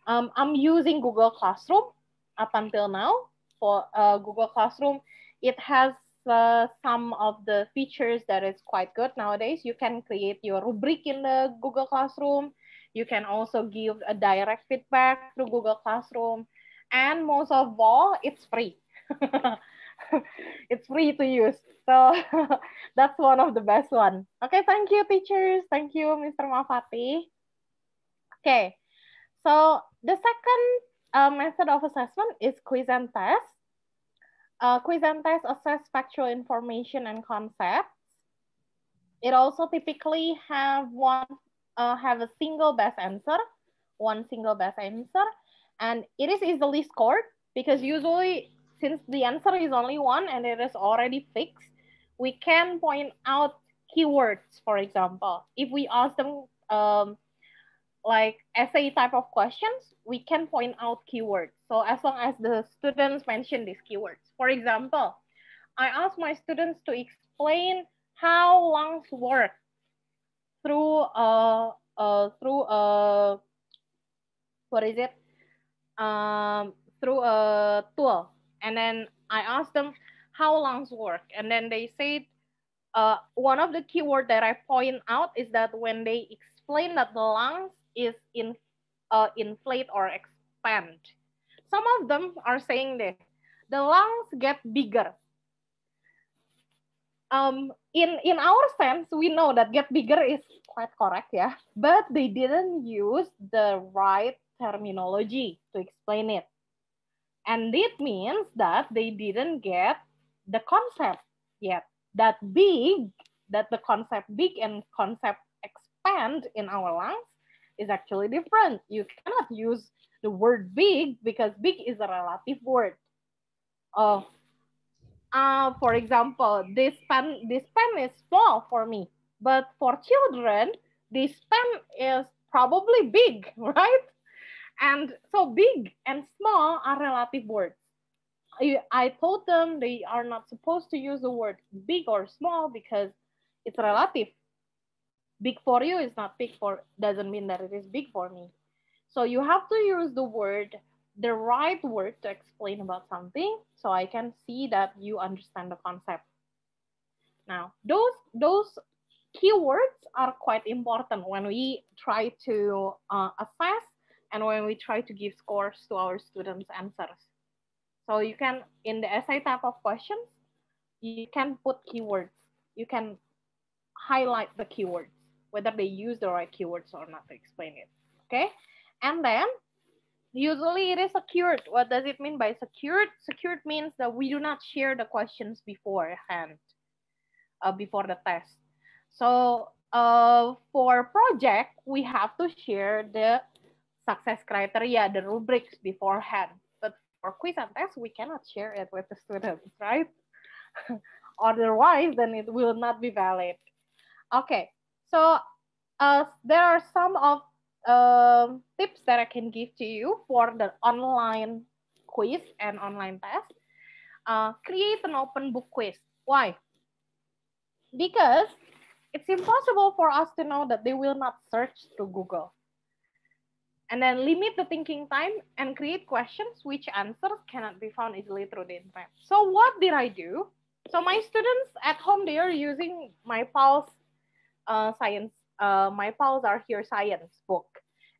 I'm using Google Classroom up until now. For Google Classroom, it has some of the features that is quite good nowadays. You can create your rubric in the Google Classroom. You can also give a direct feedback through Google Classroom. And most of all, it's free. It's free to use. So that's one of the best one. Okay, thank you, teachers. Thank you, Mr. Mafati. Okay, so the second method of assessment is quiz and test. Quiz and test assess factual information and concepts. It also typically have a single best answer, one single best answer, and it is easily scored because usually, since the answer is only one and it is already fixed, we can point out keywords. For example, if we ask them like essay type of questions, we can point out keywords. So as long as the students mention these keywords. For example, I asked my students to explain how lungs work through through a tool, and then I asked them how lungs work, and then they said one of the keyword that I point out is that when they explain that the lungs is inflate or expand, some of them are saying this: the lungs get bigger. In our sense, we know that get bigger is quite correct, yeah, but they didn't use the right terminology to explain it. And it means that they didn't get the concept yet. That the concept big and concept expand in our lungs is actually different. You cannot use the word big because big is a relative word. For example, this pen is small for me, but for children, this pen is probably big, right? And so big and small are relative words. I told them they are not supposed to use the word big or small because it's relative. Big for you is not big for, doesn't mean that it is big for me. So you have to use the right word to explain about something so I can see that you understand the concept. Now, those keywords are quite important when we try to assess and when we try to give scores to our students' answers. So you can, in the essay type of questions, you can put keywords. You can highlight the keywords, whether they use the right keywords or not to explain it, okay? And then Usually it is secured. What does it mean by secured? Secured means that we do not share the questions beforehand, before the test. So for project, we have to share the success criteria, the rubrics beforehand. But for quiz and test, we cannot share it with the students, right? Otherwise, then it will not be valid. Okay, so there are some of tips that I can give to you for the online quiz and online test. Create an open book quiz. Why? Because it's impossible for us to know that they will not search through Google. And then limit the thinking time and create questions which answers cannot be found easily through the internet. So what did I do? So my students at home, they are using my Pulse science, my Pulse Are Here science book.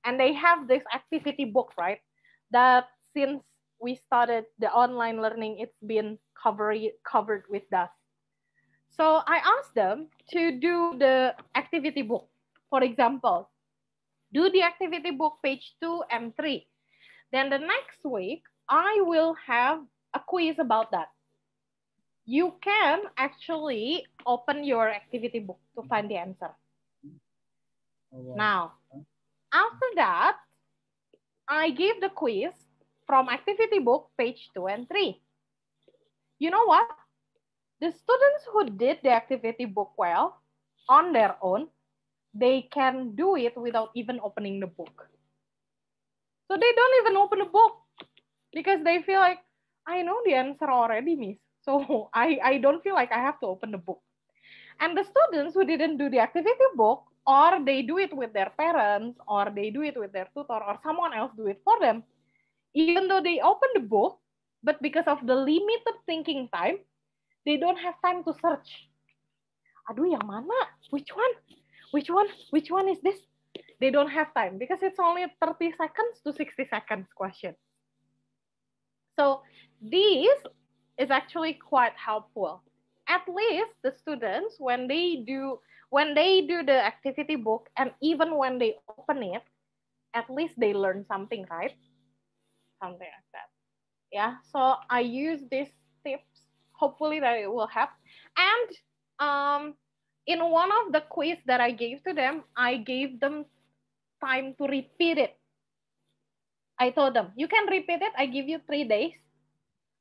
And they have this activity book, right? That since we started the online learning, it's been covered with dust. So I asked them to do the activity book. For example, do the activity book page 2 and 3. Then the next week, I will have a quiz about that. You can actually open your activity book to find the answer. Now, after that, I gave the quiz from activity book page 2 and 3. You know what? The students who did the activity book well on their own, they can do it without even opening the book. So they don't even open the book because they feel like, I know the answer already, miss. So I don't feel like I have to open the book. And the students who didn't do the activity book, or they do it with their parents, or they do it with their tutor, or someone else do it for them, even though they open the book, but because of the limited thinking time, they don't have time to search. Aduh, yang mana? Which one? Which one? Which one is this? They don't have time because it's only 30 seconds to 60 seconds question. So this is actually quite helpful. At least the students, when they do the activity book, and even when they open it, at least they learn something, right? Something like that. Yeah. So I use these tips. Hopefully that it will help. And in one of the quiz that I gave to them, I gave them time to repeat it. I told them, you can repeat it. I give you 3 days.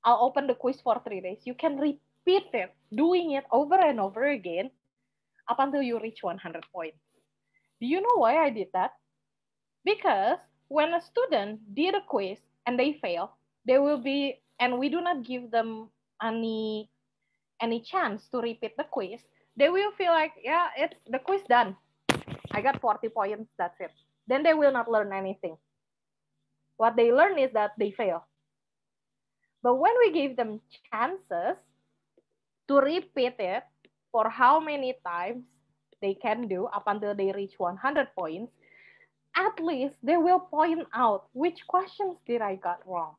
I'll open the quiz for 3 days. You can repeat it, doing it over and over again up until you reach 100 points. Do you know why I did that? Because when a student did a quiz and they fail, they will be, and we do not give them any chance to repeat the quiz, they will feel like, yeah, it's the quiz done. I got 40 points, that's it. Then they will not learn anything. What they learn is that they fail. But when we give them chances to repeat it for how many times they can do up until they reach 100 points, at least they will point out which questions did I got wrong.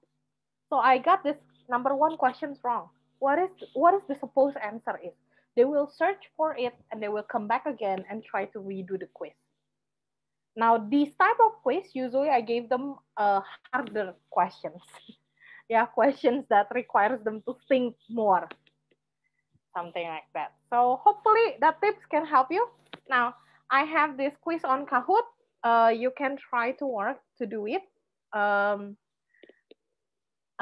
So I got this number 1 questions wrong. What is the supposed answer is? They will search for it and they will come back again and try to redo the quiz. Now, these type of quiz, usually I gave them harder questions. Yeah, questions that requires them to think more. Something like that. So hopefully that tips can help you. Now, I have this quiz on Kahoot. You can try to work to do it.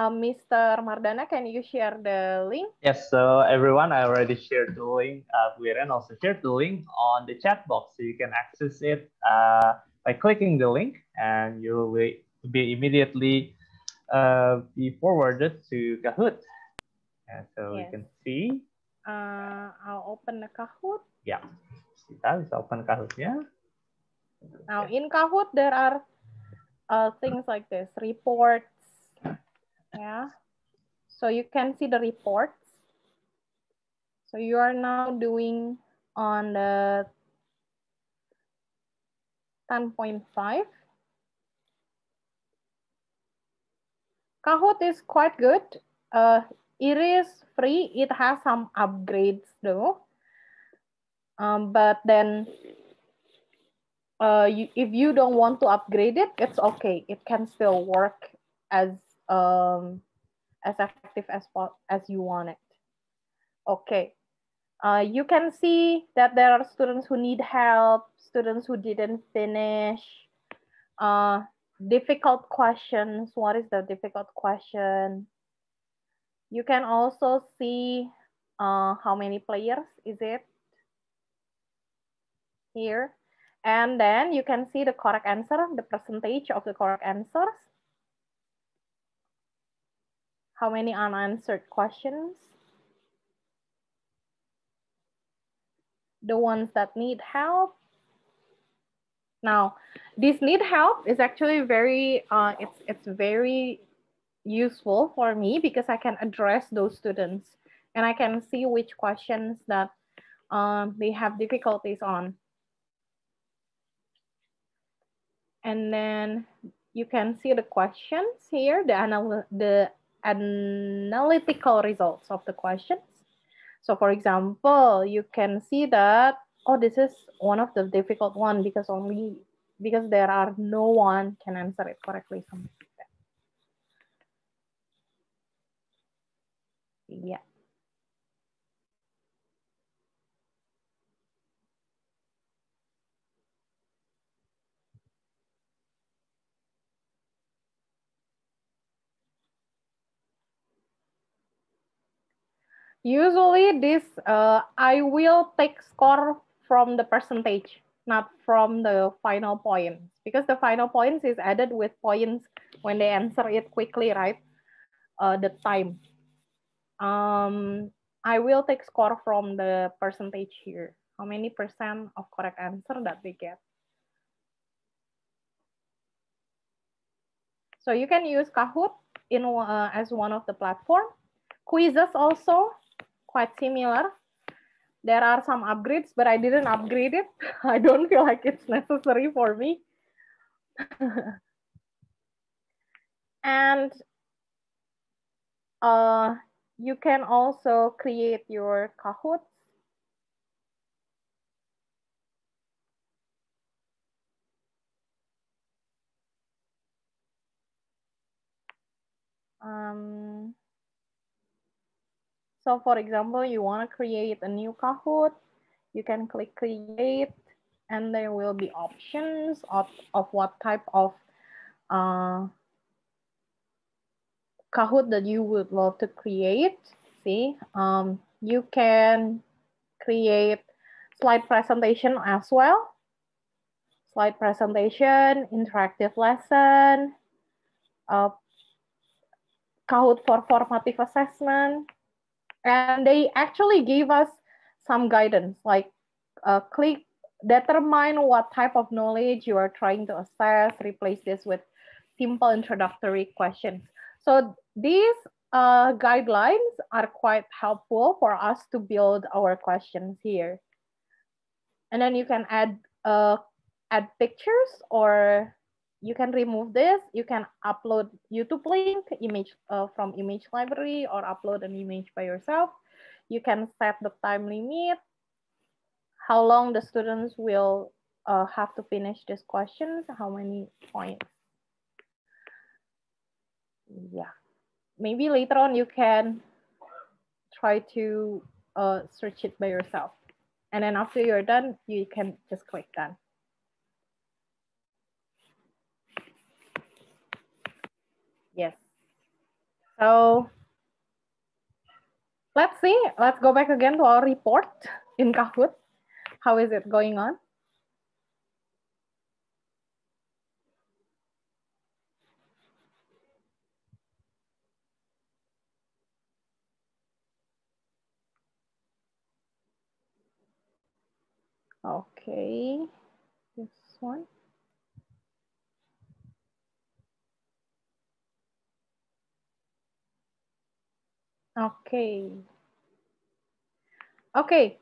Mr. Mardana, can you share the link? Yes, so everyone, I already shared the link. Viren also shared the link on the chat box, so you can access it by clicking the link, and you will be immediately be forwarded to Kahoot. And so you can see. I'll open the Kahoot. Yeah, kita bisa open Kahoot, yeah. Now in Kahoot there are things like this, reports. Yeah, so you can see the reports. So you are now doing on the 10.5. Kahoot is quite good. It is free. It has some upgrades though. But then if you don't want to upgrade it, it's okay. It can still work as effective as you want it. Okay. You can see that there are students who need help, students who didn't finish. Difficult questions. What is the difficult question? You can also see how many players is it here. And then you can see the correct answer, the percentage of the correct answers. How many unanswered questions? The ones that need help. Now, this need help is actually very, it's very useful for me because I can address those students and I can see which questions that they have difficulties on. And then you can see the questions here, the analytical results of the questions. So for example, you can see that, oh, this is one of the difficult one because there are no one can answer it correctly. Something like that. Yeah. Usually this, I will take score from the percentage, not from the final points, because the final points is added with points when they answer it quickly, right? The time. I will take score from the percentage here. How many percent of correct answer that they get. So you can use Kahoot in as one of the platform. Quizzes also quite similar. There are some upgrades, but I didn't upgrade it. I don't feel like it's necessary for me. And you can also create your Kahoots. So for example, you want to create a new Kahoot, you can click create, and there will be options of what type of Kahoot that you would love to create. See, you can create slide presentation as well. Slide presentation, interactive lesson, Kahoot for formative assessment. And they actually gave us some guidance, like determine what type of knowledge you are trying to assess, replace this with simple introductory questions. So these guidelines are quite helpful for us to build our questions here. And then you can add pictures, or you can remove this. You can upload YouTube link, image from image library, or upload an image by yourself. You can set the time limit, how long the students will have to finish these questions, how many points. Yeah, maybe later on you can try to search it by yourself. And then after you're done, you can just click done. Yes. So let's see. Let's go back again to our report in Kahoot. How is it going on? Okay, this one. Okay. Okay.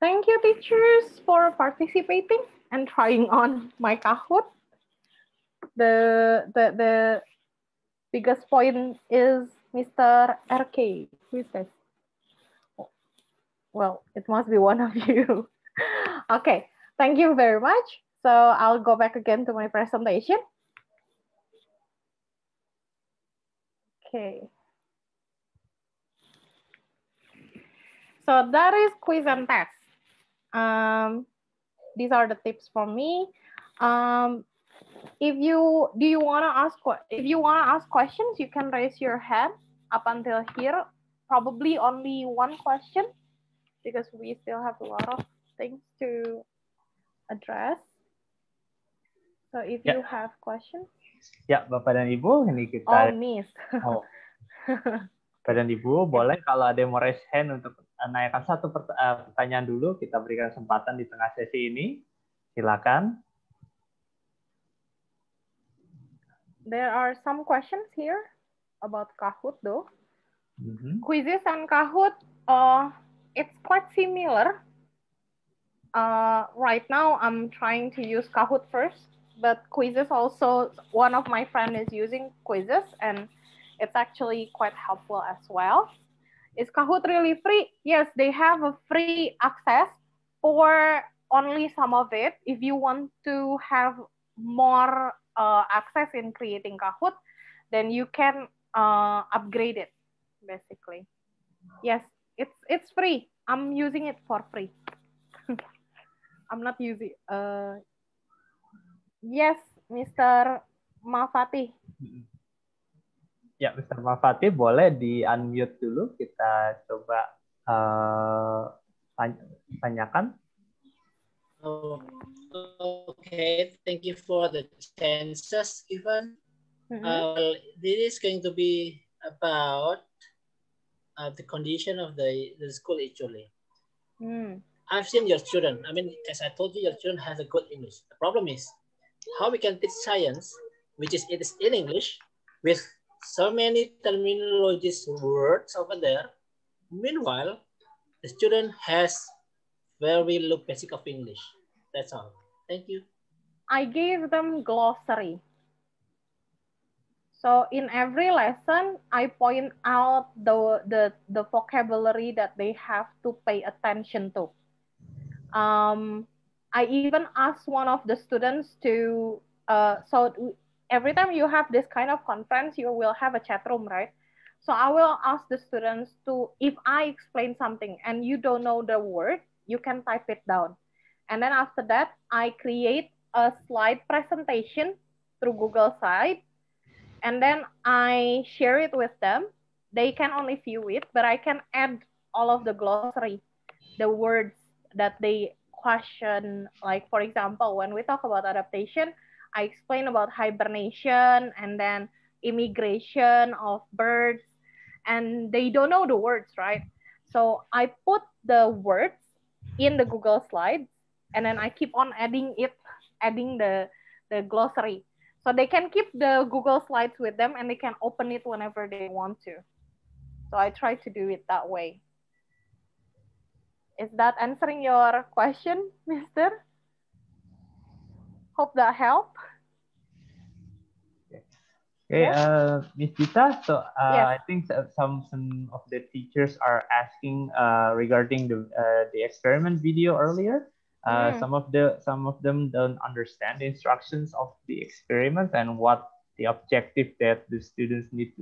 Thank you, teachers, for participating and trying on my Kahoot. The biggest point is Mr. RK. Who is this? Well, it must be one of you. Okay, thank you very much. So I'll go back again to my presentation. Okay. So that is quiz and test. These are the tips from me. If you want to ask questions, you can raise your hand up until here. Probably only one question because we still have a lot of things to address. So if you have questions. Ya, Bapak dan Ibu, ini Oh, kita. Miss. Oh. Bapak dan Ibu, boleh kalau ada yang mau raise hand untuk menanyakan satu pertanyaan dulu, kita berikan kesempatan di tengah sesi ini. Silakan. There are some questions here about Kahoot though. Quizzes and Kahoot, it's quite similar. Right now, I'm trying to use Kahoot first, but quizzes also, one of my friends is using quizzes and it's actually quite helpful as well. Is Kahoot really free? Yes, they have a free access for only some of it. If you want to have more access in creating Kahoot, then you can upgrade it, basically. Yes, it's free. I'm using it for free. I'm not using. Yes, Mr. Mafati. Ya, Mr. Mafati, boleh di-unmute dulu. Kita coba tanyakan. Okay, thank you for the chances given. This is going to be about the condition of the school actually. I've seen your children. I mean, as I told you, your children has a good English. The problem is how we can teach science, which is it is in English, with so many terminologies words over there. Meanwhile, the student has very low basic of English. That's all. Thank you. I gave them glossary. So in every lesson, I point out the vocabulary that they have to pay attention to. I even asked one of the students to, so every time you have this kind of conference, you will have a chat room, right? So I will ask the students to, if I explain something and you don't know the word, you can type it down. And then after that, I create a slide presentation through Google Slides. And then I share it with them. They can only view it, but I can add all of the glossary, the words that they question. Like, for example, when we talk about adaptation, I explain about hibernation and then immigration of birds, and they don't know the words, right? So I put the words in the Google Slides, and then I keep on adding the glossary. So they can keep the Google Slides with them and they can open it whenever they want to. So I try to do it that way. Is that answering your question, Mister? Hope that helped. Okay, Miss Dita, so I think some of the teachers are asking regarding the experiment video earlier. Some of them don't understand the instructions of the experiment and what the objective that the students need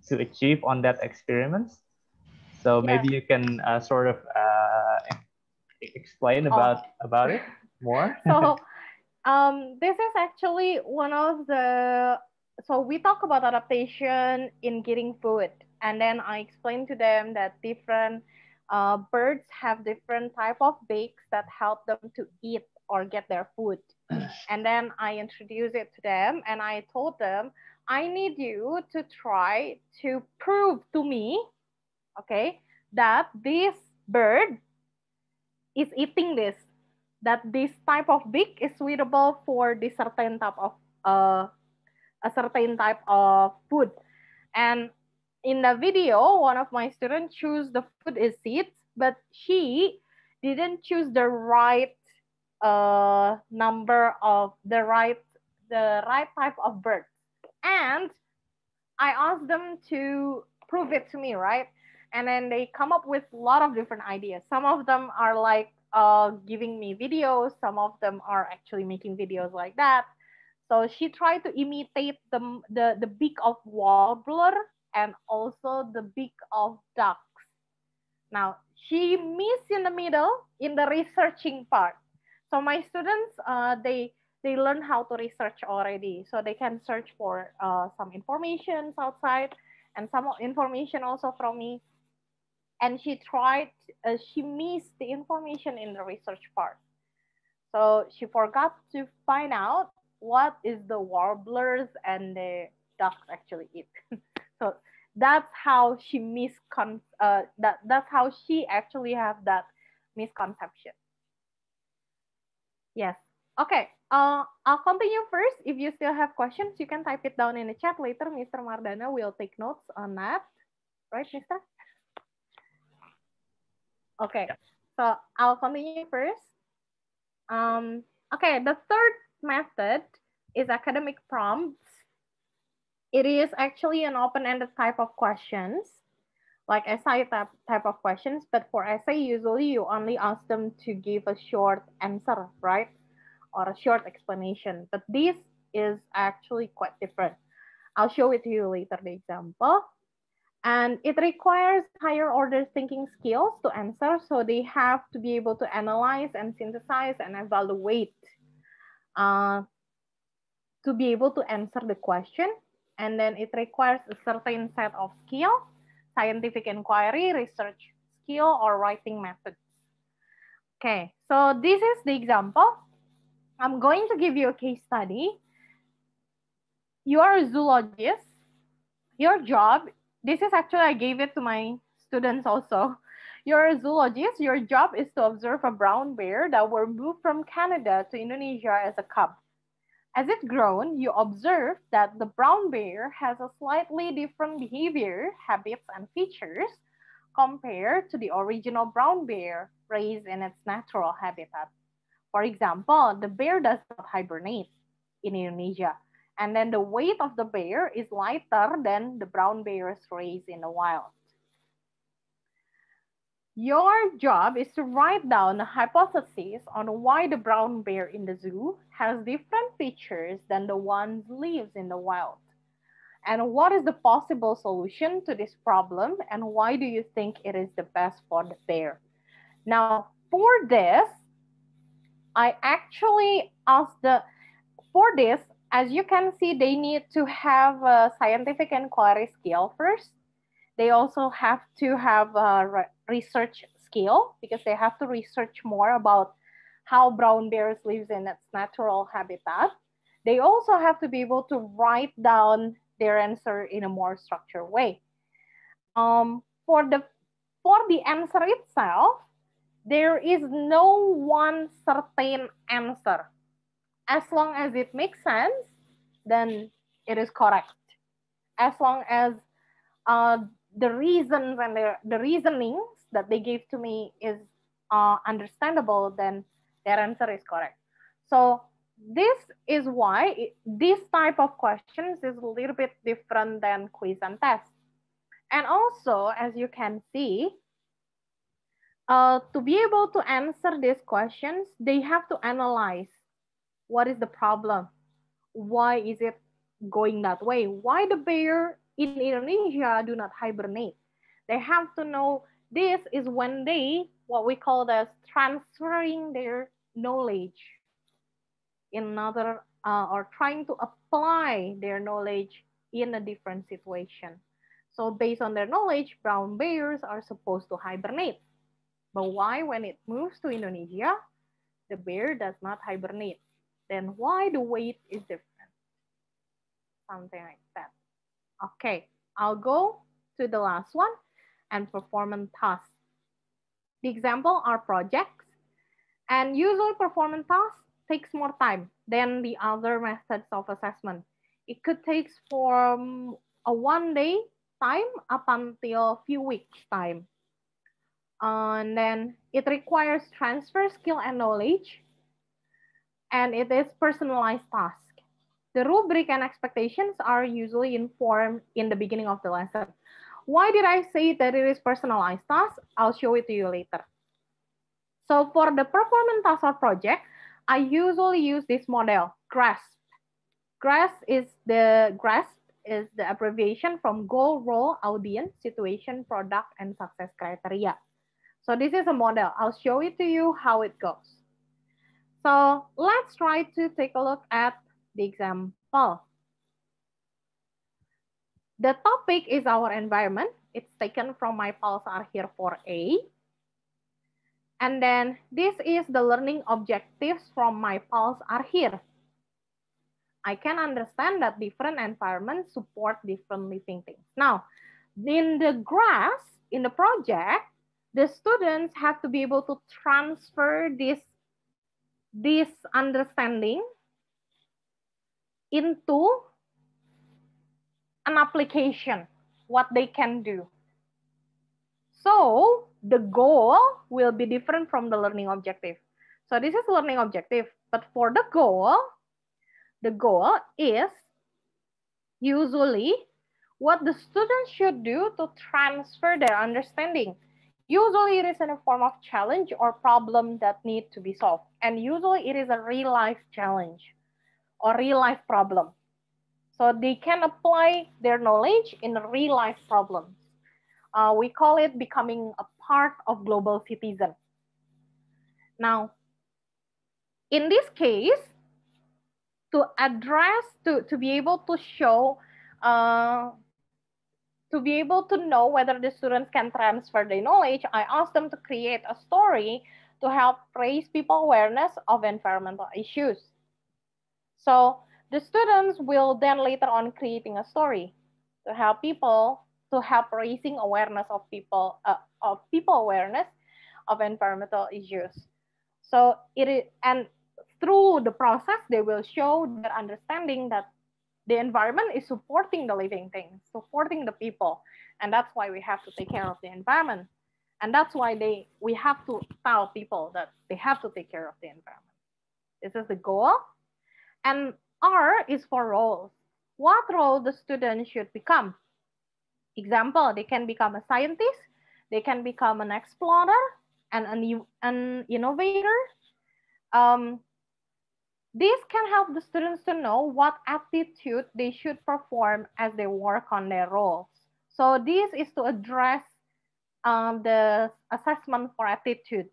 to achieve on that experiment. So maybe you can sort of explain about it more. So this is actually one of the, so we talk about adaptation in getting food, and then I explain to them that different birds have different type of beaks that help them to eat or get their food. And then I introduce it to them and I told them, I need you to try to prove to me, okay, that this bird is eating this, that this type of beak is suitable for this certain type of a certain type of food. And in the video, one of my students choose the food is seeds, but she didn't choose the right number of the right type of bird. And I asked them to prove it to me, right? And then they come up with a lot of different ideas. Some of them are like giving me videos. Some of them are actually making videos like that. So she tried to imitate the beak of warbler and also the beak of ducks. Now, she missed in the middle in the researching part. So my students, they learn how to research already. So they can search for some information outside and some information also from me. And she missed the information in the research part. So she forgot to find out what is the warblers and the ducks actually eat. So that's how she that's how she actually have that misconception. Yes. Okay. I'll continue first. If you still have questions, you can type it down in the chat later. Mr. Mardana will take notes on that. Right, Mr.? Okay. So I'll continue first. Okay, the third method is academic prompts. It is actually an open-ended type of questions, like essay type of questions, but for essay, usually you only ask them to give a short answer, right? Or a short explanation, but this is actually quite different. I'll show it to you later, the example. And it requires higher order thinking skills to answer, so they have to be able to analyze and synthesize and evaluate to be able to answer the question. And then it requires a certain set of skill, scientific inquiry, research skill, or writing methods. Okay, so this is the example. I'm going to give you a case study. You are a zoologist. Your job, this is actually, I gave it to my students also. You're a zoologist. Your job is to observe a brown bear that were moved from Canada to Indonesia as a cub. As it grown, you observe that the brown bear has a slightly different behavior, habits, and features compared to the original brown bear raised in its natural habitat. For example, the bear does not hibernate in Indonesia, and then the weight of the bear is lighter than the brown bears raised in the wild. Your job is to write down a hypothesis on why the brown bear in the zoo has different features than the ones lives in the wild. And what is the possible solution to this problem, and why do you think it is the best for the bear? Now, for this, I actually asked for this, as you can see, they need to have a scientific inquiry skill first. They also have to have a research skill because they have to research more about how brown bears lives in its natural habitat. They also have to be able to write down their answer in a more structured way. For the answer itself, there is no one certain answer. As long as it makes sense, then it is correct. As long as the reasons and the reasonings that they gave to me is understandable, then their answer is correct. So this is why this type of questions is a little bit different than quiz and test. And also, as you can see, to be able to answer these questions, they have to analyze what is the problem. Why is it going that way? Why the bear in Indonesia do not hibernate? They have to know this is when they, what we call as transferring their knowledge in another, or trying to apply their knowledge in a different situation. So based on their knowledge, brown bears are supposed to hibernate. But why when it moves to Indonesia, the bear does not hibernate? Then why the weight is different? Something like that. Okay, I'll go to the last one, and performance tasks. The example are projects, and usually performance tasks takes more time than the other methods of assessment. It could take from a 1 day time up until a few weeks time. And then it requires transfer skill and knowledge, and it is personalized task. The rubric and expectations are usually informed in the beginning of the lesson. Why did I say that it is personalized task? I'll show it to you later. So for the performance task or project, I usually use this model, GRASP. GRASP is the abbreviation from goal, role, audience, situation, product, and success criteria. So this is a model. I'll show it to you how it goes. So let's try to take a look at the example. The topic is our environment. It's taken from my pulse are here for A. And then this is the learning objectives from my pulse are here. I can understand that different environments support different living things. Now, in the GRASP, in the project, the students have to be able to transfer this understanding into an application, what they can do. So the goal will be different from the learning objective. So this is learning objective, but for the goal is usually what the students should do to transfer their understanding. Usually it is in a form of challenge or problem that need to be solved. And usually it is a real life challenge or real life problem. So they can apply their knowledge in real life problems. We call it becoming a part of global citizen. Now, in this case, to address, to be able to show, to be able to know whether the students can transfer their knowledge, I asked them to create a story to help raise people awareness of environmental issues. So the students will then later on creating a story to help people, to help raising awareness of people awareness of environmental issues. So it is, and through the process, they will show their understanding that the environment is supporting the living things, supporting the people. And that's why we have to take care of the environment. And that's why we have to tell people that they have to take care of the environment. This is the goal. And R is for roles. What role the student should become? Example, they can become a scientist, they can become an explorer, and an innovator. This can help the students to know what attitude they should perform as they work on their roles. So this is to address the assessment for attitudes.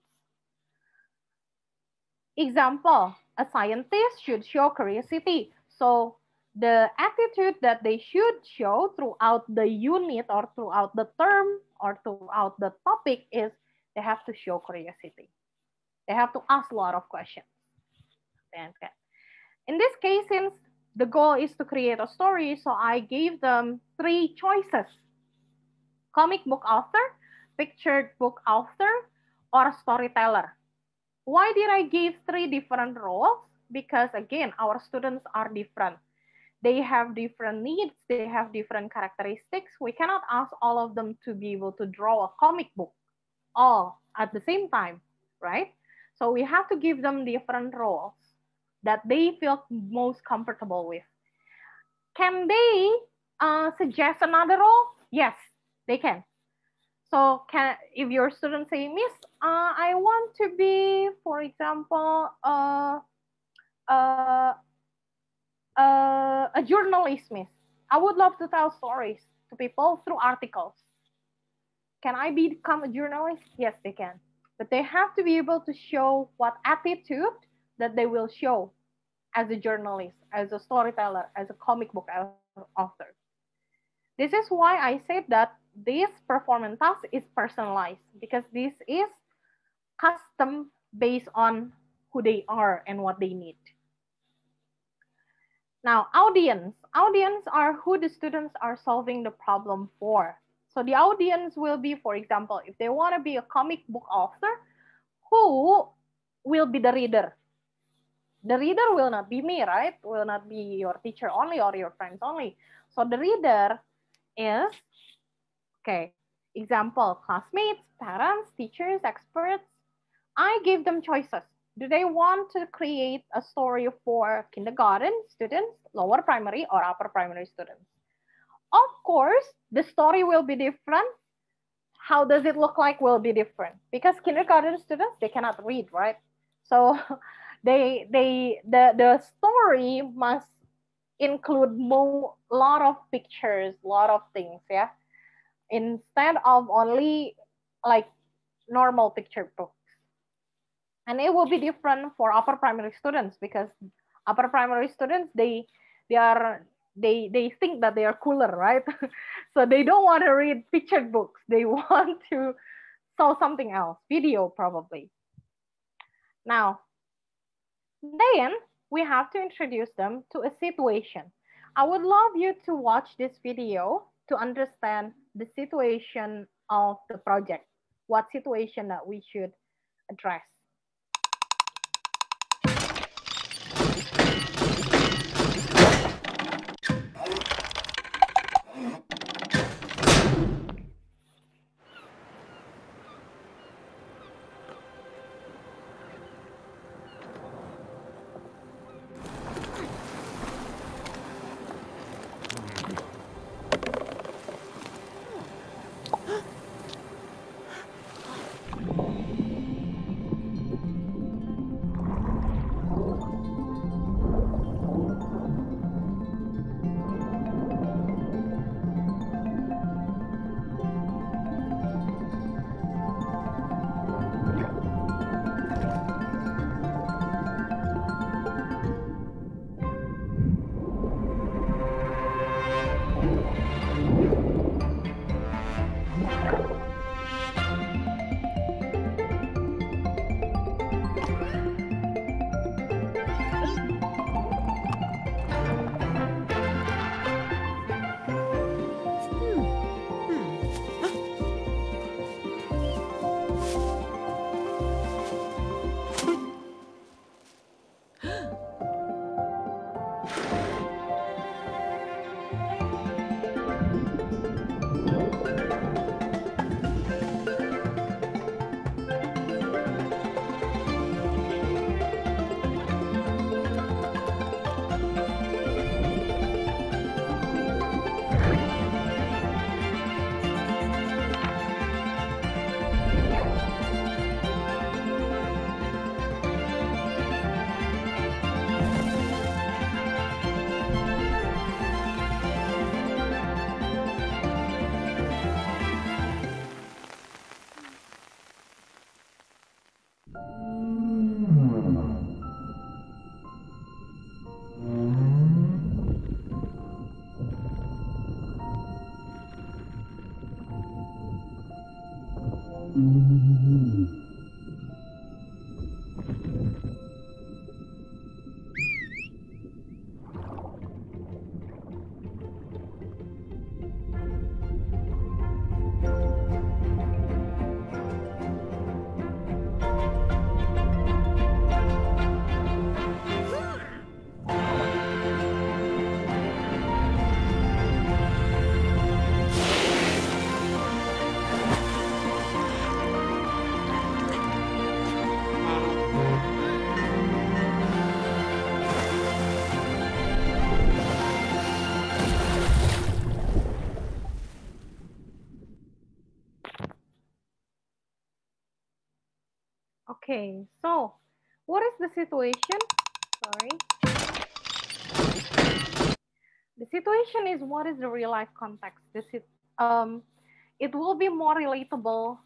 Example, a scientist should show curiosity. So the attitude that they should show throughout the unit or throughout the term or throughout the topic is they have to show curiosity. They have to ask a lot of questions. In this case, since the goal is to create a story, so I gave them 3 choices: comic book author, pictured book author, or storyteller. Why did I give 3 different roles? Because again, our students are different. They have different needs, they have different characteristics. We cannot ask all of them to be able to draw a comic book all at the same time, right? So we have to give them different roles that they feel most comfortable with. Can they suggest another role? Yes, they can. So if your students say, Miss, I want to be, for example, a journalist, Miss. I would love to tell stories to people through articles. Can I become a journalist? Yes, they can. But they have to be able to show what attitude that they will show as a journalist, as a storyteller, as a comic book author. This is why I said that this performance task is personalized, because this is custom based on who they are and what they need. Now, audience. Audience are who the students are solving the problem for. So the audience will be, for example, if they want to be a comic book author, who will be the reader? The reader will not be me, right? Will not be your teacher only or your friends only. So the reader is, okay, example, classmates, parents, teachers, experts. I give them choices. Do they want to create a story for kindergarten students, lower primary, or upper primary students? Of course, the story will be different how does it look like will be different, because kindergarten students, they cannot read, right? So the story must include lot of pictures, lot of things, yeah, instead of only like normal picture books. And it will be different for upper primary students, because upper primary students, they think that they are cooler, right? So they don't want to read pictured books. They want to saw something else, video probably. Now, then we have to introduce them to a situation. I would love you to watch this video to understand the situation of the project, what situation that we should address. Okay, so what is the situation? Sorry. The situation is what is the real life context. It will be more relatable.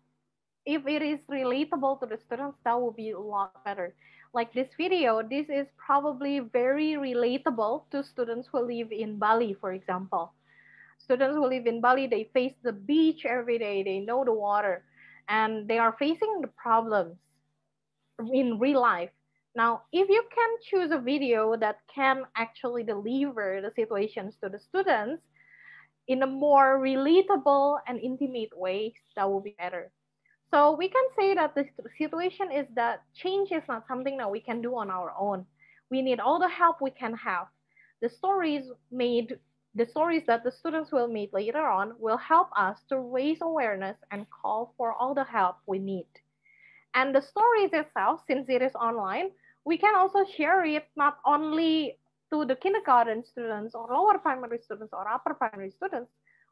If it is relatable to the students, that will be a lot better. Like this video, this is probably very relatable to students who live in Bali, for example. Students who live in Bali, they face the beach every day, they know the water, and they are facing the problems in real life. Now, if you can choose a video that can actually deliver the situations to the students in a more relatable and intimate way, that will be better. So we can say that the situation is that change is not something that we can do on our own. We need all the help we can have. The stories that the students will make later on will help us to raise awareness and call for all the help we need. And the stories itself, since it is online, we can also share it not only to the kindergarten students or lower primary students or upper primary students.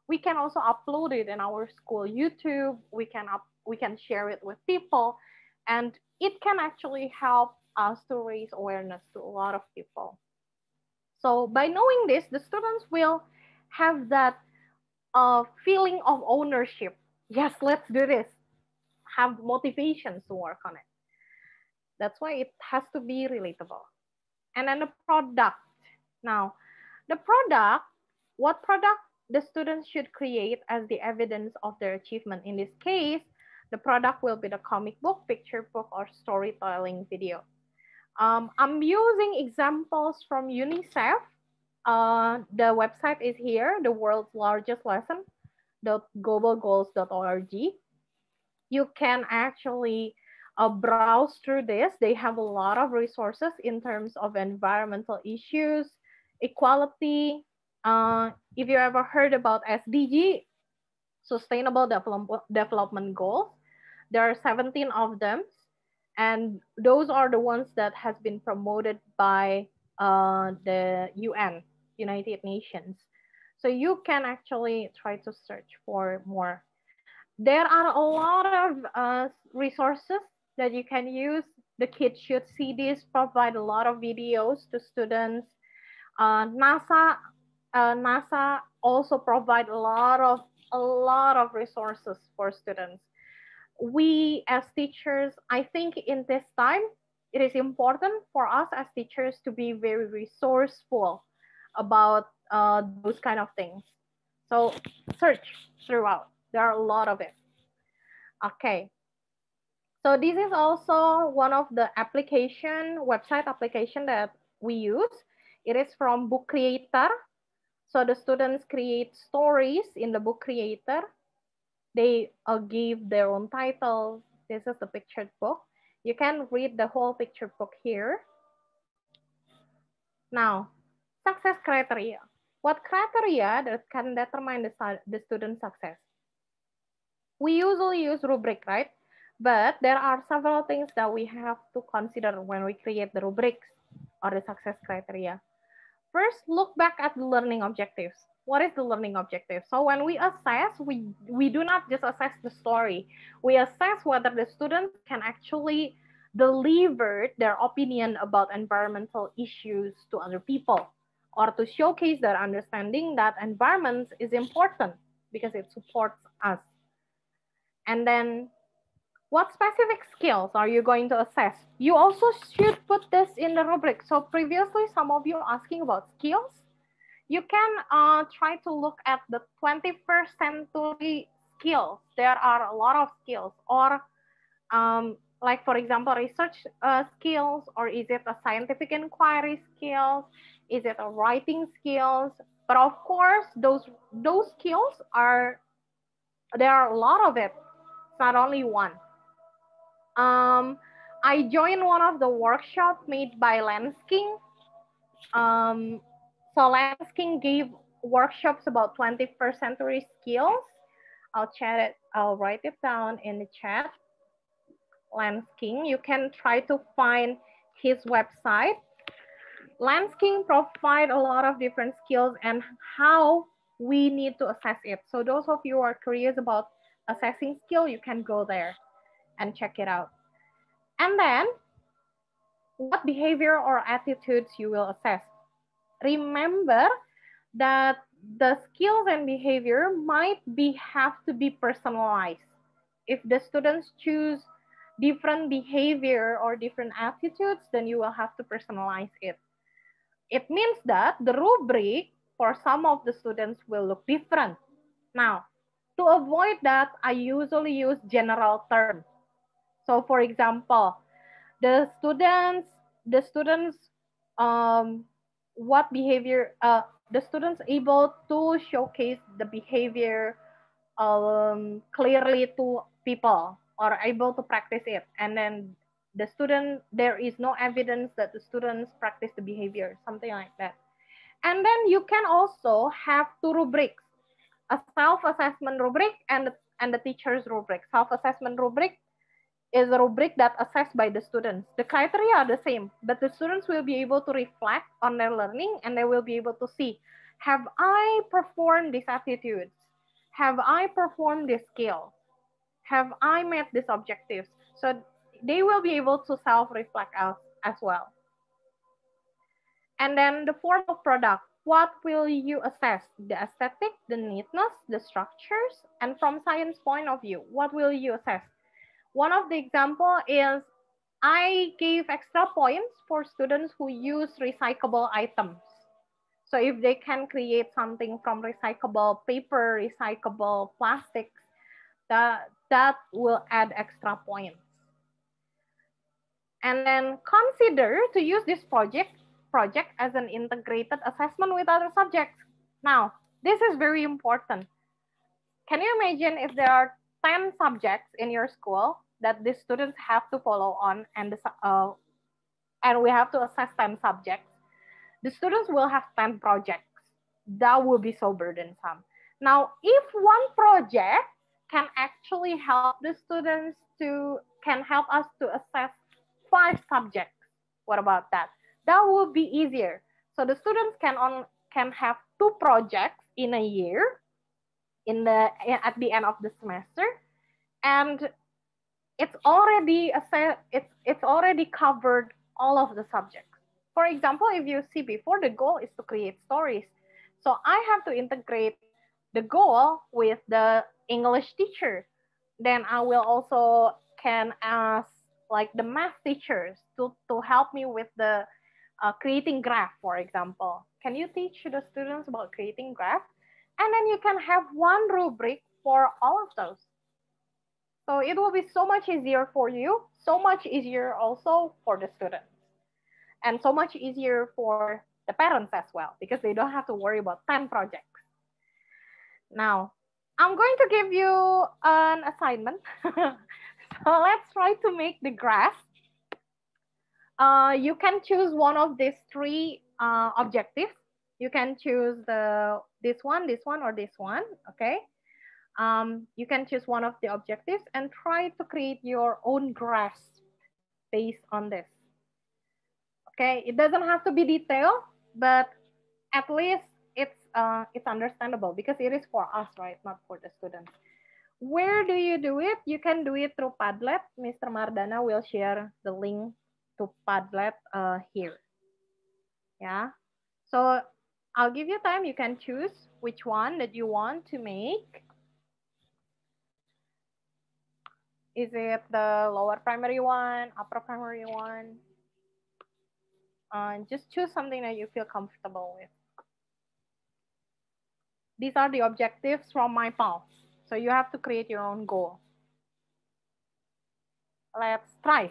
We can also upload it in our school YouTube. We can share it with people, and it can actually help us to raise awareness to a lot of people. So by knowing this, the students will have that feeling of ownership. Yes, let's do this. Have motivations to work on it. That's why it has to be relatable. And then the product. Now, the product, what product the students should create as the evidence of their achievement? In this case, the product will be the comic book, picture book, or storytelling video. I'm using examples from UNICEF. The website is here, the world's largest lesson, globalgoals.org. You can actually browse through this. They have a lot of resources in terms of environmental issues, equality. If you ever heard about SDG, Sustainable Development Goals, there are 17 of them. And those are the ones that has been promoted by the UN, United Nations. So you can actually try to search for more. There are a lot of resources that you can use. The kids should see this, provide a lot of videos to students. NASA also provide a lot of resources for students. We as teachers, I think in this time, it is important for us as teachers to be very resourceful about those kind of things. So search throughout. There are a lot of it. Okay. So this is also one of the website application that we use. It is from Book Creator. So the students create stories in the Book Creator. They give their own titles. This is the pictured book. You can read the whole picture book here. Now, success criteria. What criteria that can determine the student success? We usually use rubric, right? But there are several things that we have to consider when we create the rubrics or the success criteria. First, look back at the learning objectives. What is the learning objective? So when we assess, we do not just assess the story. We assess whether the students can actually deliver their opinion about environmental issues to other people, or to showcase their understanding that environment is important because it supports us. And then what specific skills are you going to assess? You also should put this in the rubric. So previously, some of you asking about skills. You can try to look at the 21st century skills. There are a lot of skills, or like for example, research skills, or is it a scientific inquiry skills? Is it a writing skills? But of course, those skills there are a lot of it. It's not only one. I joined one of the workshops made by Lansking. So Lansking gave workshops about 21st century skills. I'll write it down in the chat. Lansking, you can try to find his website. Lansking provide a lot of different skills and how we need to assess it. So those of you who are curious about assessing skill, you can go there and check it out. And then, what behavior or attitudes you will assess? Remember that the skills and behavior might have to be personalized. If the students choose different behavior or different attitudes, then you will have to personalize it. It means that the rubric for some of the students will look different. Now, to avoid that, I usually use general terms. So for example, the students what behavior the students able to showcase the behavior clearly to people, or able to practice it, and then the student, there is no evidence that the students practice the behavior, something like that. And then you can also have two rubrics, a self-assessment rubric and the teacher's rubric. Self-assessment rubric is a rubric that assessed by the students. The criteria are the same, but the students will be able to reflect on their learning, and they will be able to see, have I performed these attitudes? Have I performed this skill? Have I met these objectives? So they will be able to self-reflect as well. And then the form of product. What will you assess? The aesthetic, the neatness, the structures, and from science point of view, what will you assess? One of the example is I gave extra points for students who use recyclable items. So if they can create something from recyclable paper, recyclable plastics, that will add extra points. And then consider to use this project as an integrated assessment with other subjects. Now, this is very important. Can you imagine if there are 10 subjects in your school that the students have to follow on, and we have to assess 10 subjects? The students will have 10 projects. That will be so burdensome. Now, if one project can actually help the students can help us to assess 5 subjects, what about that? That will be easier. So the students can have 2 projects in a year, at the end of the semester, and it's already covered all of the subjects. For example, if you see before, the goal is to create stories. So I have to integrate the goal with the English teacher. Then I will also can ask like the math teachers to help me with the creating graph, for example. Can you teach the students about creating graph? And then you can have one rubric for all of those. So it will be so much easier for you, so much easier also for the students, and so much easier for the parents as well, because they don't have to worry about 10 projects. Now, I'm going to give you an assignment. So let's try to make the graph. You can choose one of these 3 objectives. You can choose this one, or this one, okay? You can choose one of the objectives and try to create your own graph based on this. Okay, it doesn't have to be detailed, but at least it's understandable, because it is for us, right? Not for the students. Where do you do it? You can do it through Padlet. Mr. Mardana will share the link to Padlet here. Yeah. So I'll give you time. You can choose which one that you want to make. Is it the lower primary one, upper primary one? Just choose something that you feel comfortable with. These are the objectives from my pal. So you have to create your own goal. Let's try.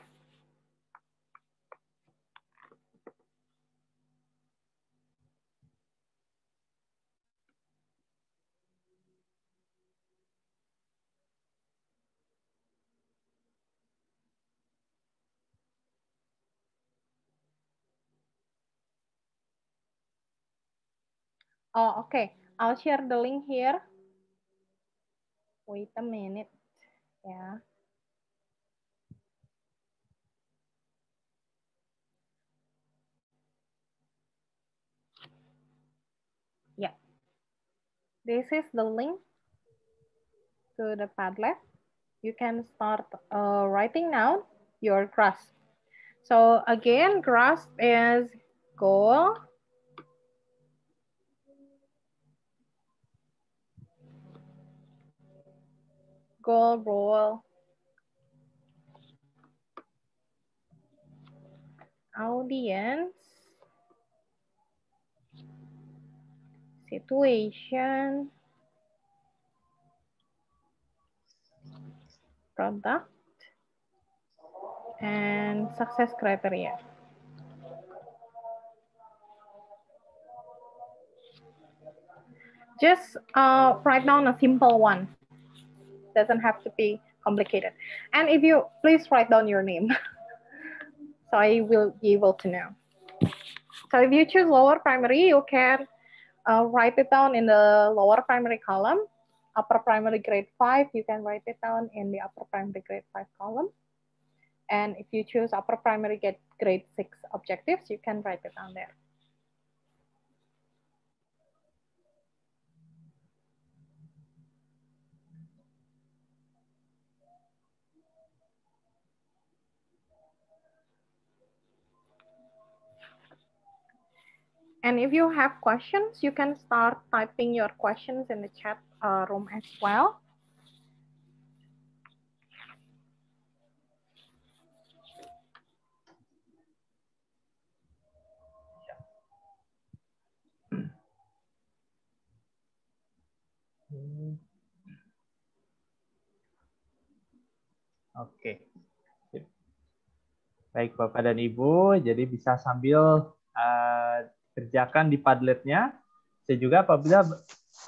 Oh, okay. I'll share the link here. Wait a minute. Yeah. Yeah. This is the link to the Padlet. You can start writing down your grasp. So again, grasp is goal, role, audience, situation, product, and success criteria. Just write down a simple one. Doesn't have to be complicated. And if you please write down your name, so I will be able to know. So if you choose lower primary, you can write it down in the lower primary column. Upper primary grade 5, you can write it down in the upper primary grade 5 column. And if you choose upper primary grade 6 objectives, you can write it down there. And if you have questions, you can start typing your questions in the chat room as well. Oke. Baik Bapak dan Ibu, jadi bisa sambil kerjakan di Padletnya. Saya juga apabila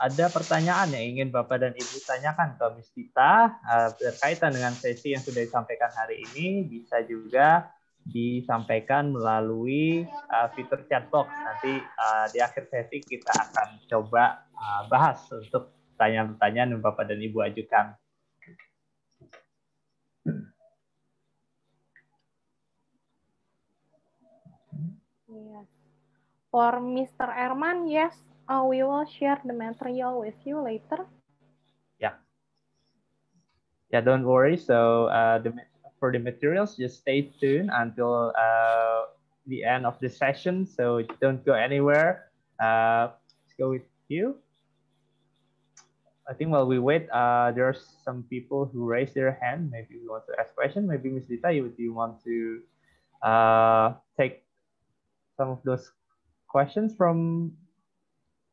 ada pertanyaan yang ingin Bapak dan Ibu tanyakan ke Miss Dita berkaitan dengan sesi yang sudah disampaikan hari ini, bisa juga disampaikan melalui fitur chat box. Nanti di akhir sesi kita akan coba bahas untuk pertanyaan-pertanyaan yang Bapak dan Ibu ajukan. Yes. For Mr. Erman, yes, we will share the material with you later. Yeah. Yeah, don't worry. So for the materials, just stay tuned until the end of the session. So don't go anywhere. Let's go with you. I think while we wait, there's some people who raise their hand. Maybe you want to ask question. Maybe Ms. Dita, do you want to take some of those questions from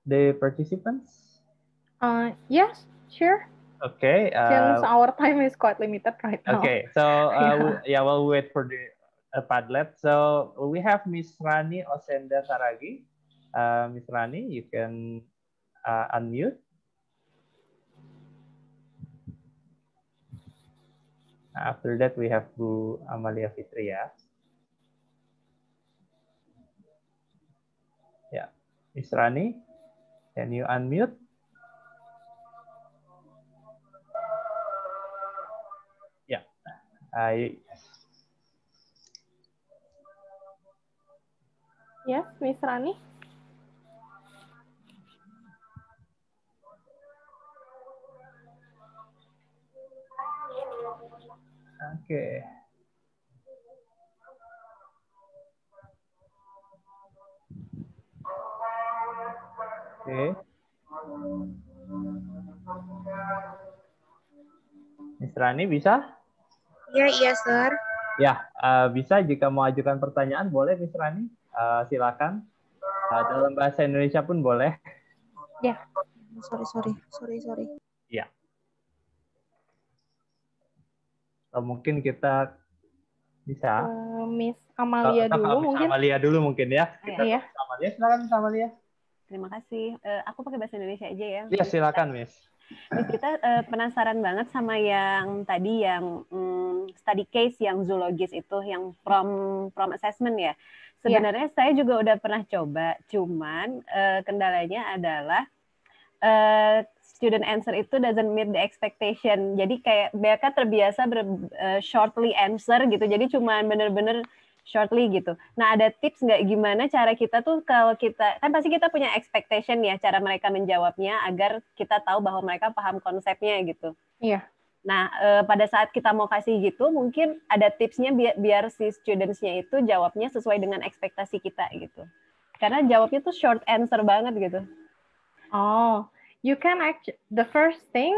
the participants? Yes, sure. Okay. Since our time is quite limited right now. Okay, so we'll wait for the Padlet. So we have Miss Rani Osenda Saragi. Miss Rani, you can unmute. After that, we have Bu Amalia Fitria. Yeah, Miss Rani, can you unmute? Yeah. Yes, Miss Rani. Okay. Okay. Miss Rani bisa? Ya, iya, Sir. Ya, bisa jika mau ajukan pertanyaan boleh Miss Rani. Silakan. Dalam bahasa Indonesia pun boleh. Ya. Sorry. Ya. Mungkin kita bisa. Miss Amalia dulu mungkin. Amalia dulu mungkin ya. Iya. Amalia, silakan Miss Amalia. Terima kasih. Aku pakai bahasa Indonesia aja ya. Iya, silakan Miss. Miss, kita penasaran banget sama yang tadi yang study case yang zoologis itu yang from assessment ya. Sebenarnya saya juga udah pernah coba, cuman kendalanya adalah student answer itu doesn't meet the expectation. Jadi kayak mereka terbiasa shortly answer gitu. Jadi cuman bener-bener shortly gitu. Nah, ada tips nggak gimana cara kita tuh kalau kita, kan pasti kita punya expectation ya cara mereka menjawabnya agar kita tahu bahwa mereka paham konsepnya gitu. Iya. Nah, pada saat kita mau kasih gitu, mungkin ada tipsnya biar si students-nya itu jawabnya sesuai dengan ekspektasi kita gitu. Karena jawabnya tuh short answer banget gitu. Oh, you can the first thing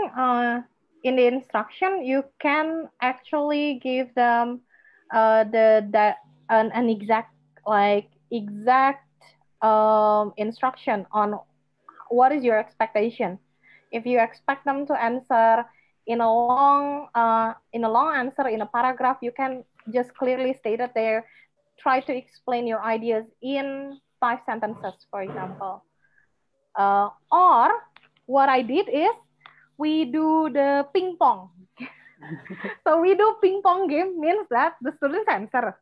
in the instruction, you can actually give them an exact instruction on what is your expectation. If you expect them to answer in a long answer in a paragraph, you can just clearly state it there. Try to explain your ideas in 5 sentences, for example. Or what I did is we do the ping pong. So we do ping pong game means that the students answer.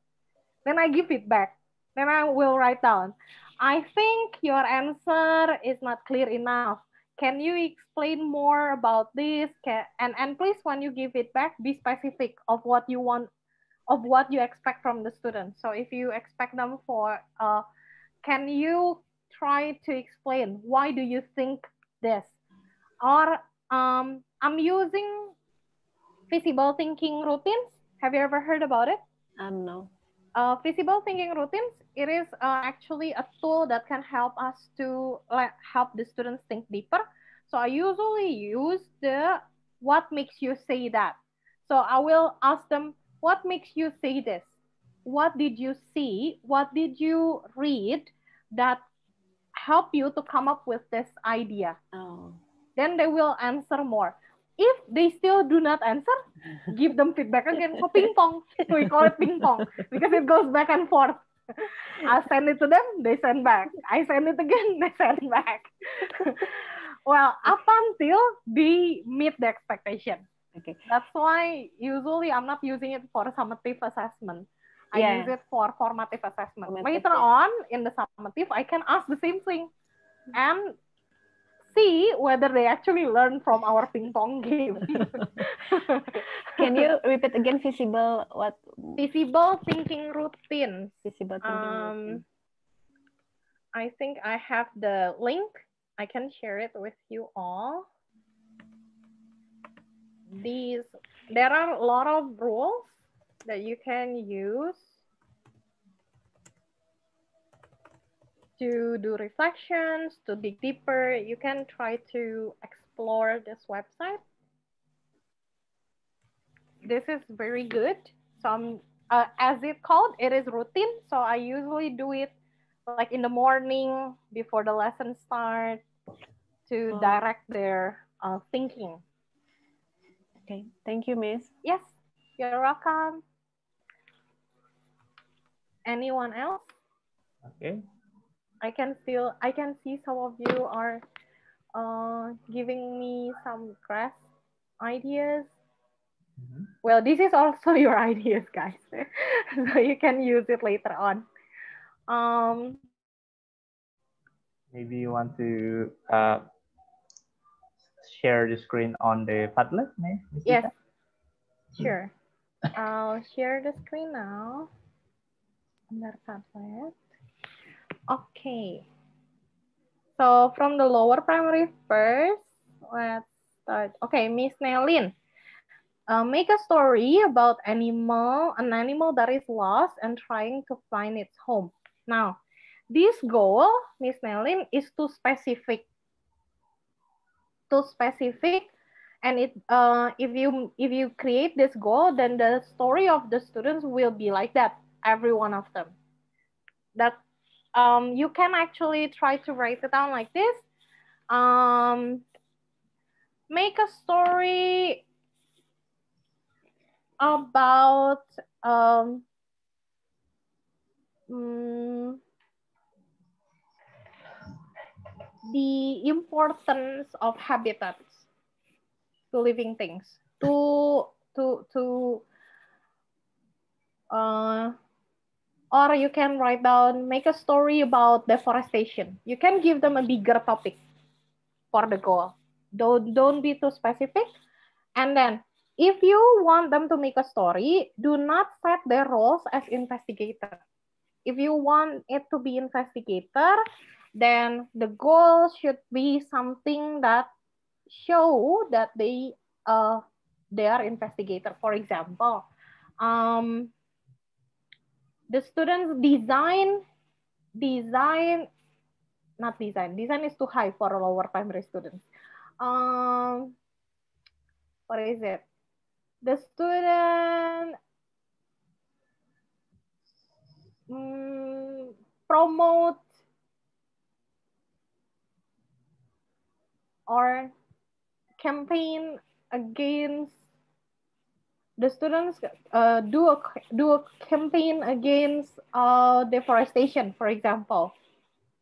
Then I give feedback. Then I will write down. I think your answer is not clear enough. Can you explain more about this? And please, when you give feedback, be specific of what you want, of what you expect from the students. So if you expect them for, can you try to explain why do you think this? Or I'm using visible thinking routines. Have you ever heard about it? No. Visible thinking routines, it is actually a tool that can help us to help the students think deeper. So I usually use the what makes you say that. So I will ask them, what makes you say this? What did you see? What did you read that help you to come up with this idea? Oh. Then they will answer more. If they still do not answer, give them feedback again. So ping pong, we call it ping pong because it goes back and forth. I send it to them, they send back. I send it again, they send back. Well, up until they meet the expectation. Okay. That's why usually I'm not using it for summative assessment. I use it for formative assessment. Later on in the summative, I can ask the same thing and see whether they actually learn from our ping pong game. Can you repeat again visible what? Visible thinking routines. Visible thinking routine. I think I have the link. I can share it with you all. There are a lot of rules that you can use to do reflections, to dig deeper. You can try to explore this website. This is very good. So as it called, it is routine. So I usually do it like in the morning before the lesson start to direct their thinking. Okay, thank you, Miss. Yes, you're welcome. Anyone else? Okay. I can see some of you are giving me some grasp ideas. Well, this is also your ideas, guys. So you can use it later on. Maybe you want to share the screen on the Padlet, Ms. Yes, Dita? sure. I'll share the screen now. Under Padlet. Okay. So from the lower primary first, let's start. Okay, Miss Nelin. Make a story about an animal that is lost and trying to find its home. Now, this goal, Miss Nelin, is too specific. Too specific, and if you create this goal, then the story of the students will be like that. Every one of them. That you can actually try to write it down like this. Make a story about the importance of habitats to living things, or you can write down, make a story about deforestation. You can give them a bigger topic for the goal. Don't be too specific. And then if you want them to make a story, do not set their roles as investigator. If you want it to be investigator, then the goal should be something that show that they are investigator. For example, the students design is too high for lower primary students. What is it? The student promote or campaign against the students do a campaign against deforestation, for example.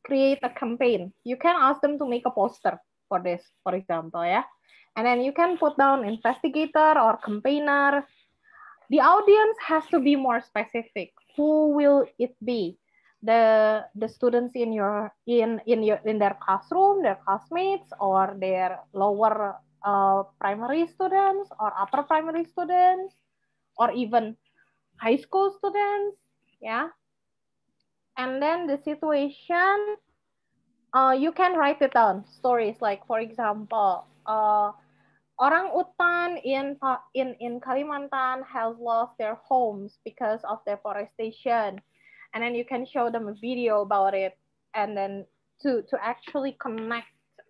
Create a campaign. You can ask them to make a poster for this, for example, yeah. And then you can put down investigator or campaigner. The audience has to be more specific. Who will it be? The students in their classroom, their classmates, or their lower primary students, or upper primary students, or even high school students, yeah. And then the situation, you can write it down. Stories like, for example, Orang-utan in Kalimantan has lost their homes because of deforestation. And then you can show them a video about it, and then to actually connect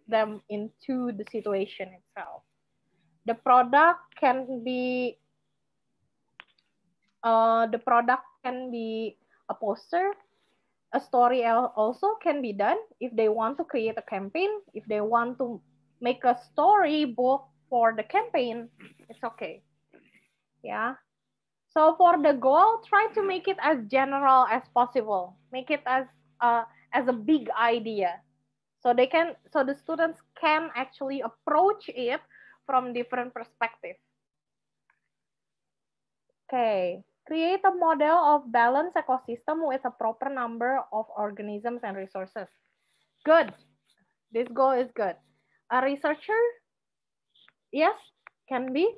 them into the situation itself. The product can be a poster. A story also can be done if they want to create a campaign. If they want to make a storybook for the campaign, it's okay. Yeah. So for the goal, try to make it as general as possible. Make it as a big idea, so the students can actually approach it from different perspectives. Okay. Create a model of balanced ecosystem with a proper number of organisms and resources. Good. This goal is good. A researcher? Yes, can be.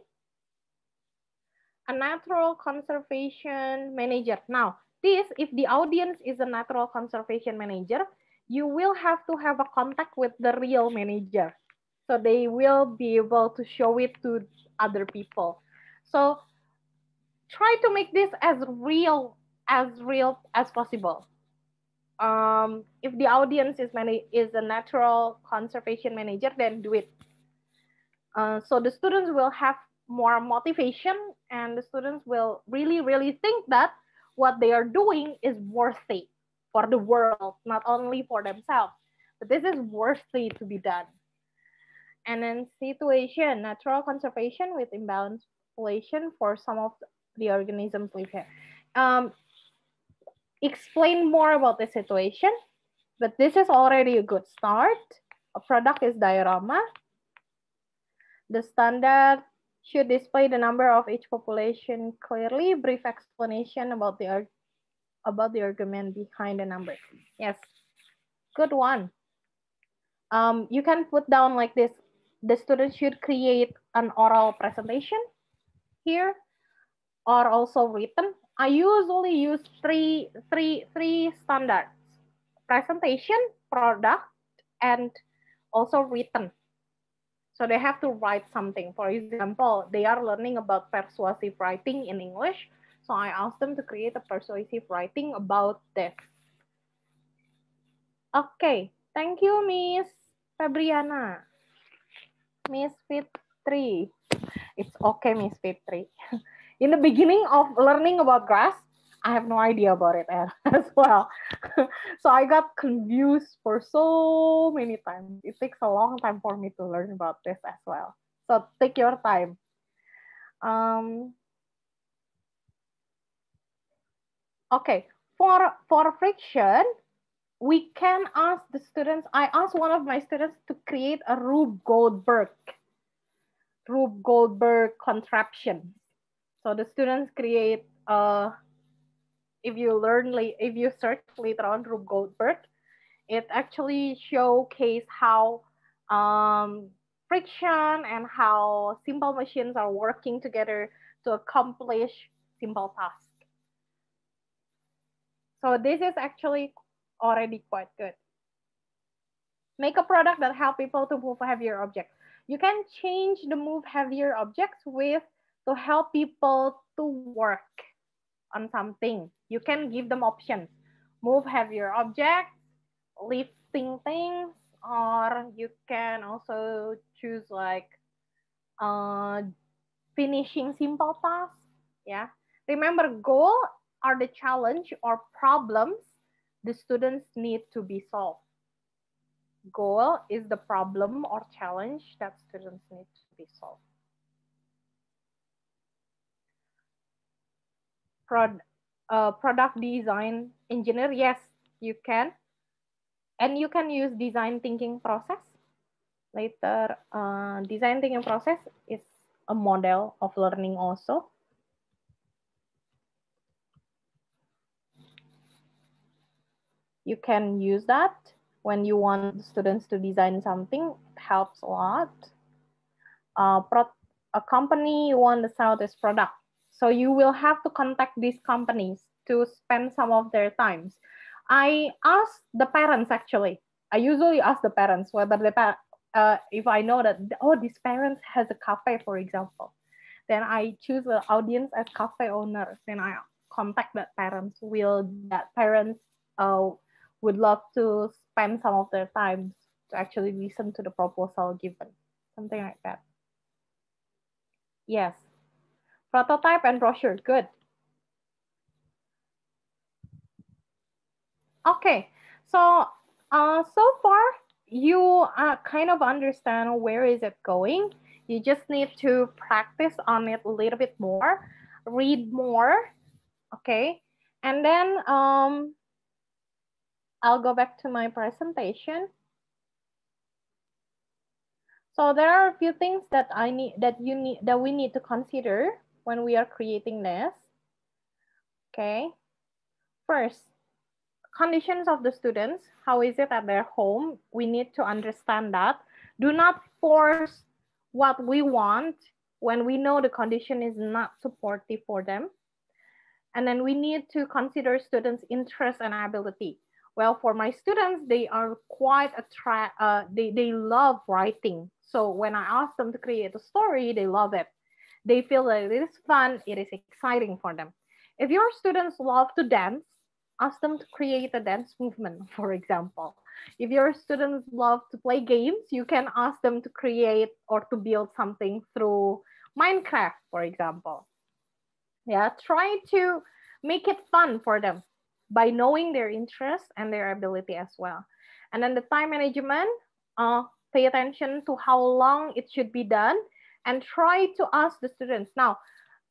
A natural conservation manager. Now, this, if the audience is a natural conservation manager, you will have to have a contact with the real manager. So they will be able to show it to other people. So try to make this as real as possible. If the audience is a natural conservation manager, then do it. So the students will have more motivation, and the students will really think that what they are doing is worthy for the world, not only for themselves, but this is worthy to be done. And then situation, natural conservation with imbalanced population for some of the organisms live here. Explain more about the situation, but this is already a good start. A product is diorama. The standard should display the number of each population clearly. Brief explanation about the argument behind the number. Yes, good one. You can put down like this. The students should create an oral presentation here, or also written. I usually use three standards: presentation, product, and also written. So they have to write something. For example, they are learning about persuasive writing in English. So I asked them to create a persuasive writing about this. Okay, thank you, Miss Fabriana. Miss Fitri. It's okay, Miss Fitri. In the beginning of learning about grass, I have no idea about it as well. So I got confused for so many times. It takes a long time for me to learn about this as well. So take your time. Okay, for friction, we can ask the students. I asked one of my students to create a Rube Goldberg contraption. So the students create if you search later on Rube Goldberg, it actually showcase how friction and how simple machines are working together to accomplish simple tasks. So this is actually already quite good. Make a product that helps people to move heavier objects. You can change the move heavier objects to help people to work on something. You can give them options. Move heavier objects, lifting things, or you can also choose like finishing simple tasks. Yeah. Remember, goal are the challenge or problems the students need to be solved. Goal is the problem or challenge that students need to be solved. Product design engineer, yes, you can. And you can use design thinking process. Later, design thinking process is a model of learning also. You can use that when you want students to design something. It helps a lot. A company you want to sell this product. So you will have to contact these companies to spend some of their times. I ask the parents actually. I usually ask the parents whether if I know that, oh, this parent has a cafe, for example, then I choose the audience as cafe owner. Then I contact that parents. Will that parents would love to spend some of their time to actually listen to the proposal given, something like that. Yes, prototype and brochure, good. Okay, so so far you kind of understand where is it going. You just need to practice on it a little bit more, read more, okay? And then I'll go back to my presentation. So there are a few things that we need to consider when we are creating this. Okay. First, conditions of the students. How is it at their home? We need to understand that. Do not force what we want when we know the condition is not supportive for them. And then we need to consider students' interest and ability. Well, for my students, they are quite they love writing. So when I ask them to create a story, they love it. They feel that it is fun, it is exciting for them. If your students love to dance, ask them to create a dance movement, for example. If your students love to play games, you can ask them to create or to build something through Minecraft, for example. Yeah, try to make it fun for them by knowing their interests and their ability as well. And then the time management, pay attention to how long it should be done and try to ask the students. Now,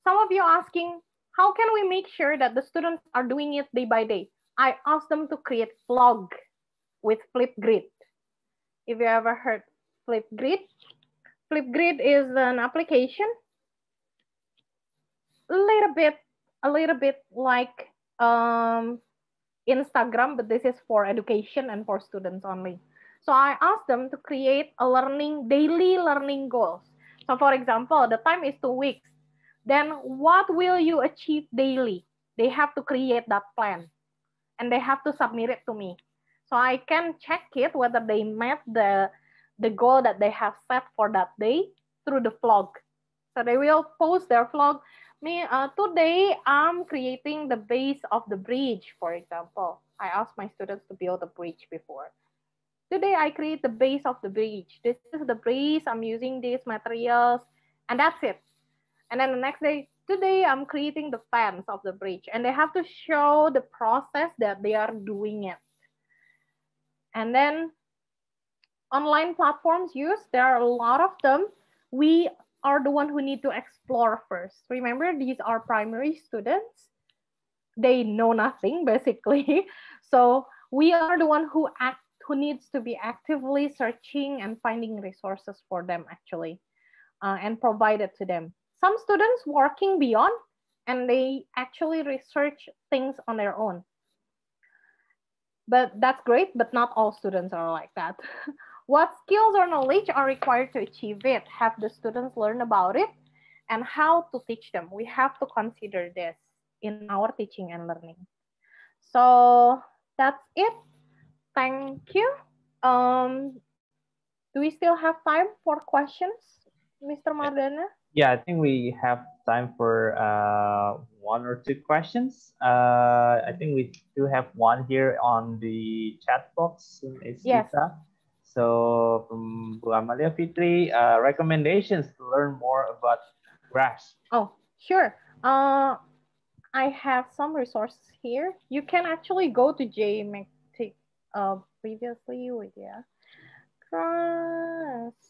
some of you asking, how can we make sure that the students are doing it day by day? I ask them to create vlog with Flipgrid. If you ever heard Flipgrid, Flipgrid is an application a little bit like Instagram, but this is for education and for students only. So I asked them to create a daily learning goals. So for example, the time is 2 weeks. Then what will you achieve daily? They have to create that plan and they have to submit it to me. So I can check it whether they met the goal that they have set for that day through the vlog. So they will post their vlog. Today I'm creating the base of the bridge, for example. I asked my students to build a bridge before. Today I create the base of the bridge. This is the base, I'm using these materials, and that's it. And then the next day, today I'm creating the fence of the bridge, and they have to show the process that they are doing it. And then online platforms used, there are a lot of them. We are the one who need to explore first. Remember, these are primary students. They know nothing, basically. So we are the one who needs to be actively searching and finding resources for them, actually, and provide it to them. Some students working beyond, and they actually research things on their own. But that's great, but not all students are like that. What skills or knowledge are required to achieve it? Have the students learn about it and how to teach them? We have to consider this in our teaching and learning. So that's it. Thank you. Do we still have time for questions, Mr. Mardana? Yeah, I think we have time for 1 or 2 questions. I think we do have one here on the chat box. It's yes. Dita. So from Bu Amalia Fitri, recommendations to learn more about graphs. Oh, sure. I have some resources here. You can actually go to JMacTIC previously with graphs.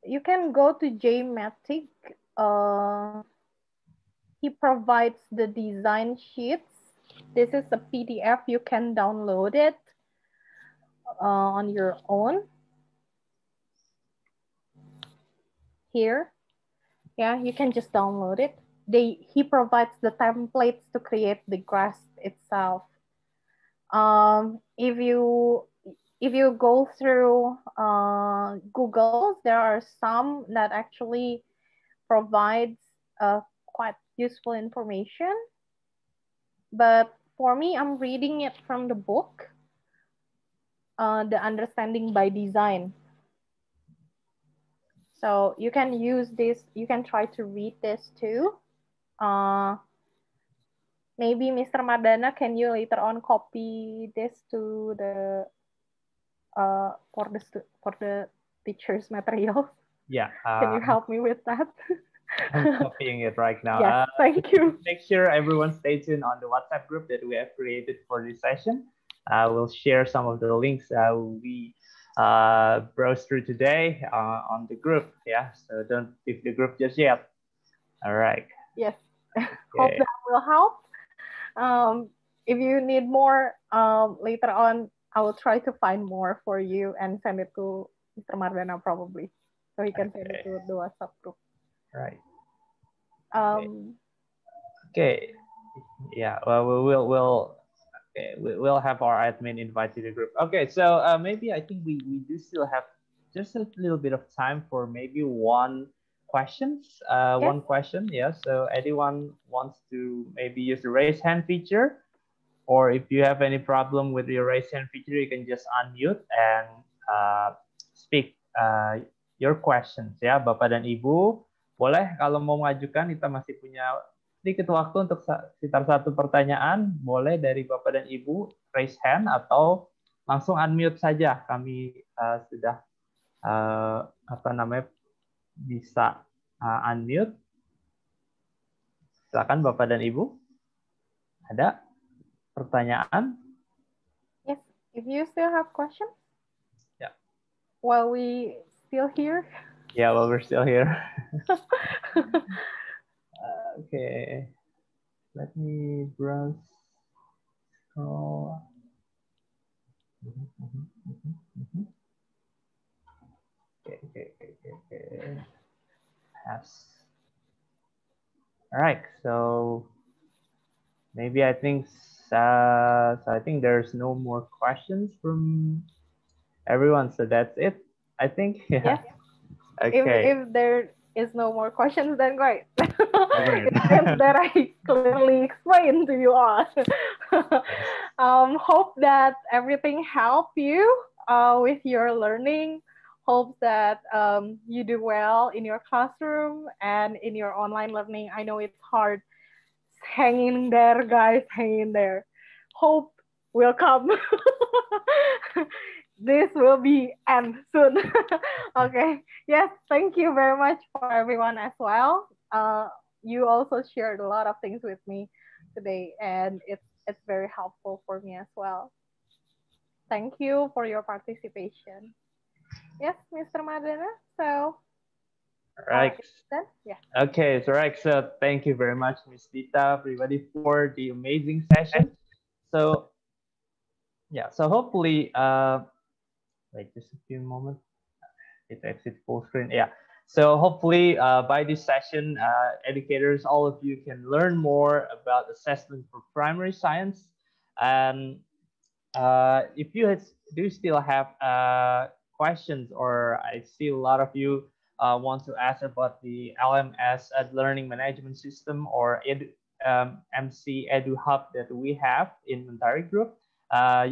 You can go to JMacTIC. He provides the design sheets. This is a PDF. You can download it on your own. Here, yeah, you can just download it. He provides the templates to create the graph itself. If you go through Google, there are some that actually provides quite useful information. But for me, I'm reading it from the book, The Understanding by Design. So you can use this, you can try to read this too. Maybe Mr. Mardana, can you later on copy this to the for the teacher's materials? Yeah. Can you help me with that? I'm copying it right now. Yes, thank you. Make sure everyone stay tuned on the WhatsApp group that we have created for this session. We'll share some of the links we browse through today on the group. Yeah, so don't leave the group just yet. All right. Yes. Okay. Hope that will help. If you need more later on, I will try to find more for you and send it to Mr. Mardana probably, so he can send it to the WhatsApp group. Right. Okay. Yeah. Well, we'll have our admin invite to the group. Okay. So maybe I think we do still have just a little bit of time for maybe one questions. Yes. One question. Yeah. So anyone wants to maybe use the raise hand feature, or if you have any problem with your raise hand feature, you can just unmute and speak your questions. Ya, Bapak dan Ibu. Boleh kalau mau mengajukan, kita masih punya sedikit waktu untuk sekitar 1 pertanyaan. Boleh dari Bapak dan Ibu raise hand atau langsung unmute saja. Kami sudah bisa unmute. Silakan Bapak dan Ibu. Ada pertanyaan? Yes, if you still have questions. Yeah. While we still here. Yeah, well, we're still here. Okay, let me browse. Oh. Okay. Yes. All right, so maybe I think there's no more questions from everyone, so that's it. I think. Yeah. Yes. Okay. If there is no more questions, then great. Great. It seems that I clearly explained to you all. Hope that everything helped you with your learning. Hope that you do well in your classroom and in your online learning. I know it's hard. Hang in there, guys. Hang in there. Hope will come. This will be end soon. Okay. Yes, thank you very much for everyone as well. You also shared a lot of things with me today, and it's very helpful for me as well. Thank you for your participation. Yes, Mr. Madana. So, right. Yeah. Okay, so right. So thank you very much, Ms. Dita, everybody, for the amazing session. So yeah, so hopefully, wait just a few moments. It exit full screen. Yeah. So hopefully by this session, educators, all of you can learn more about assessment for primary science. And if you do still have questions, or I see a lot of you want to ask about the LMS learning management system or MC Edu Hub that we have in Mentari Group,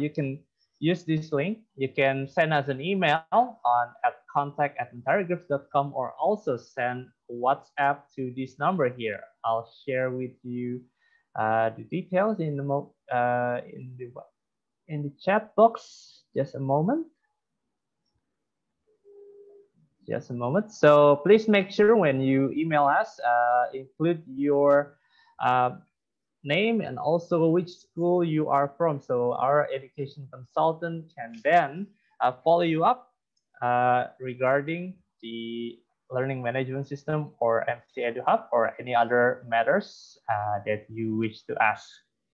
you can use this link. You can send us an email at contact@mentarigroups.com, or also send WhatsApp to this number here. I'll share with you the details in the chat box. Just a moment. Just a moment. So please make sure when you email us, include your name and also which school you are from. So our education consultant can then follow you up regarding the learning management system or MC Edu Hub or any other matters that you wish to ask.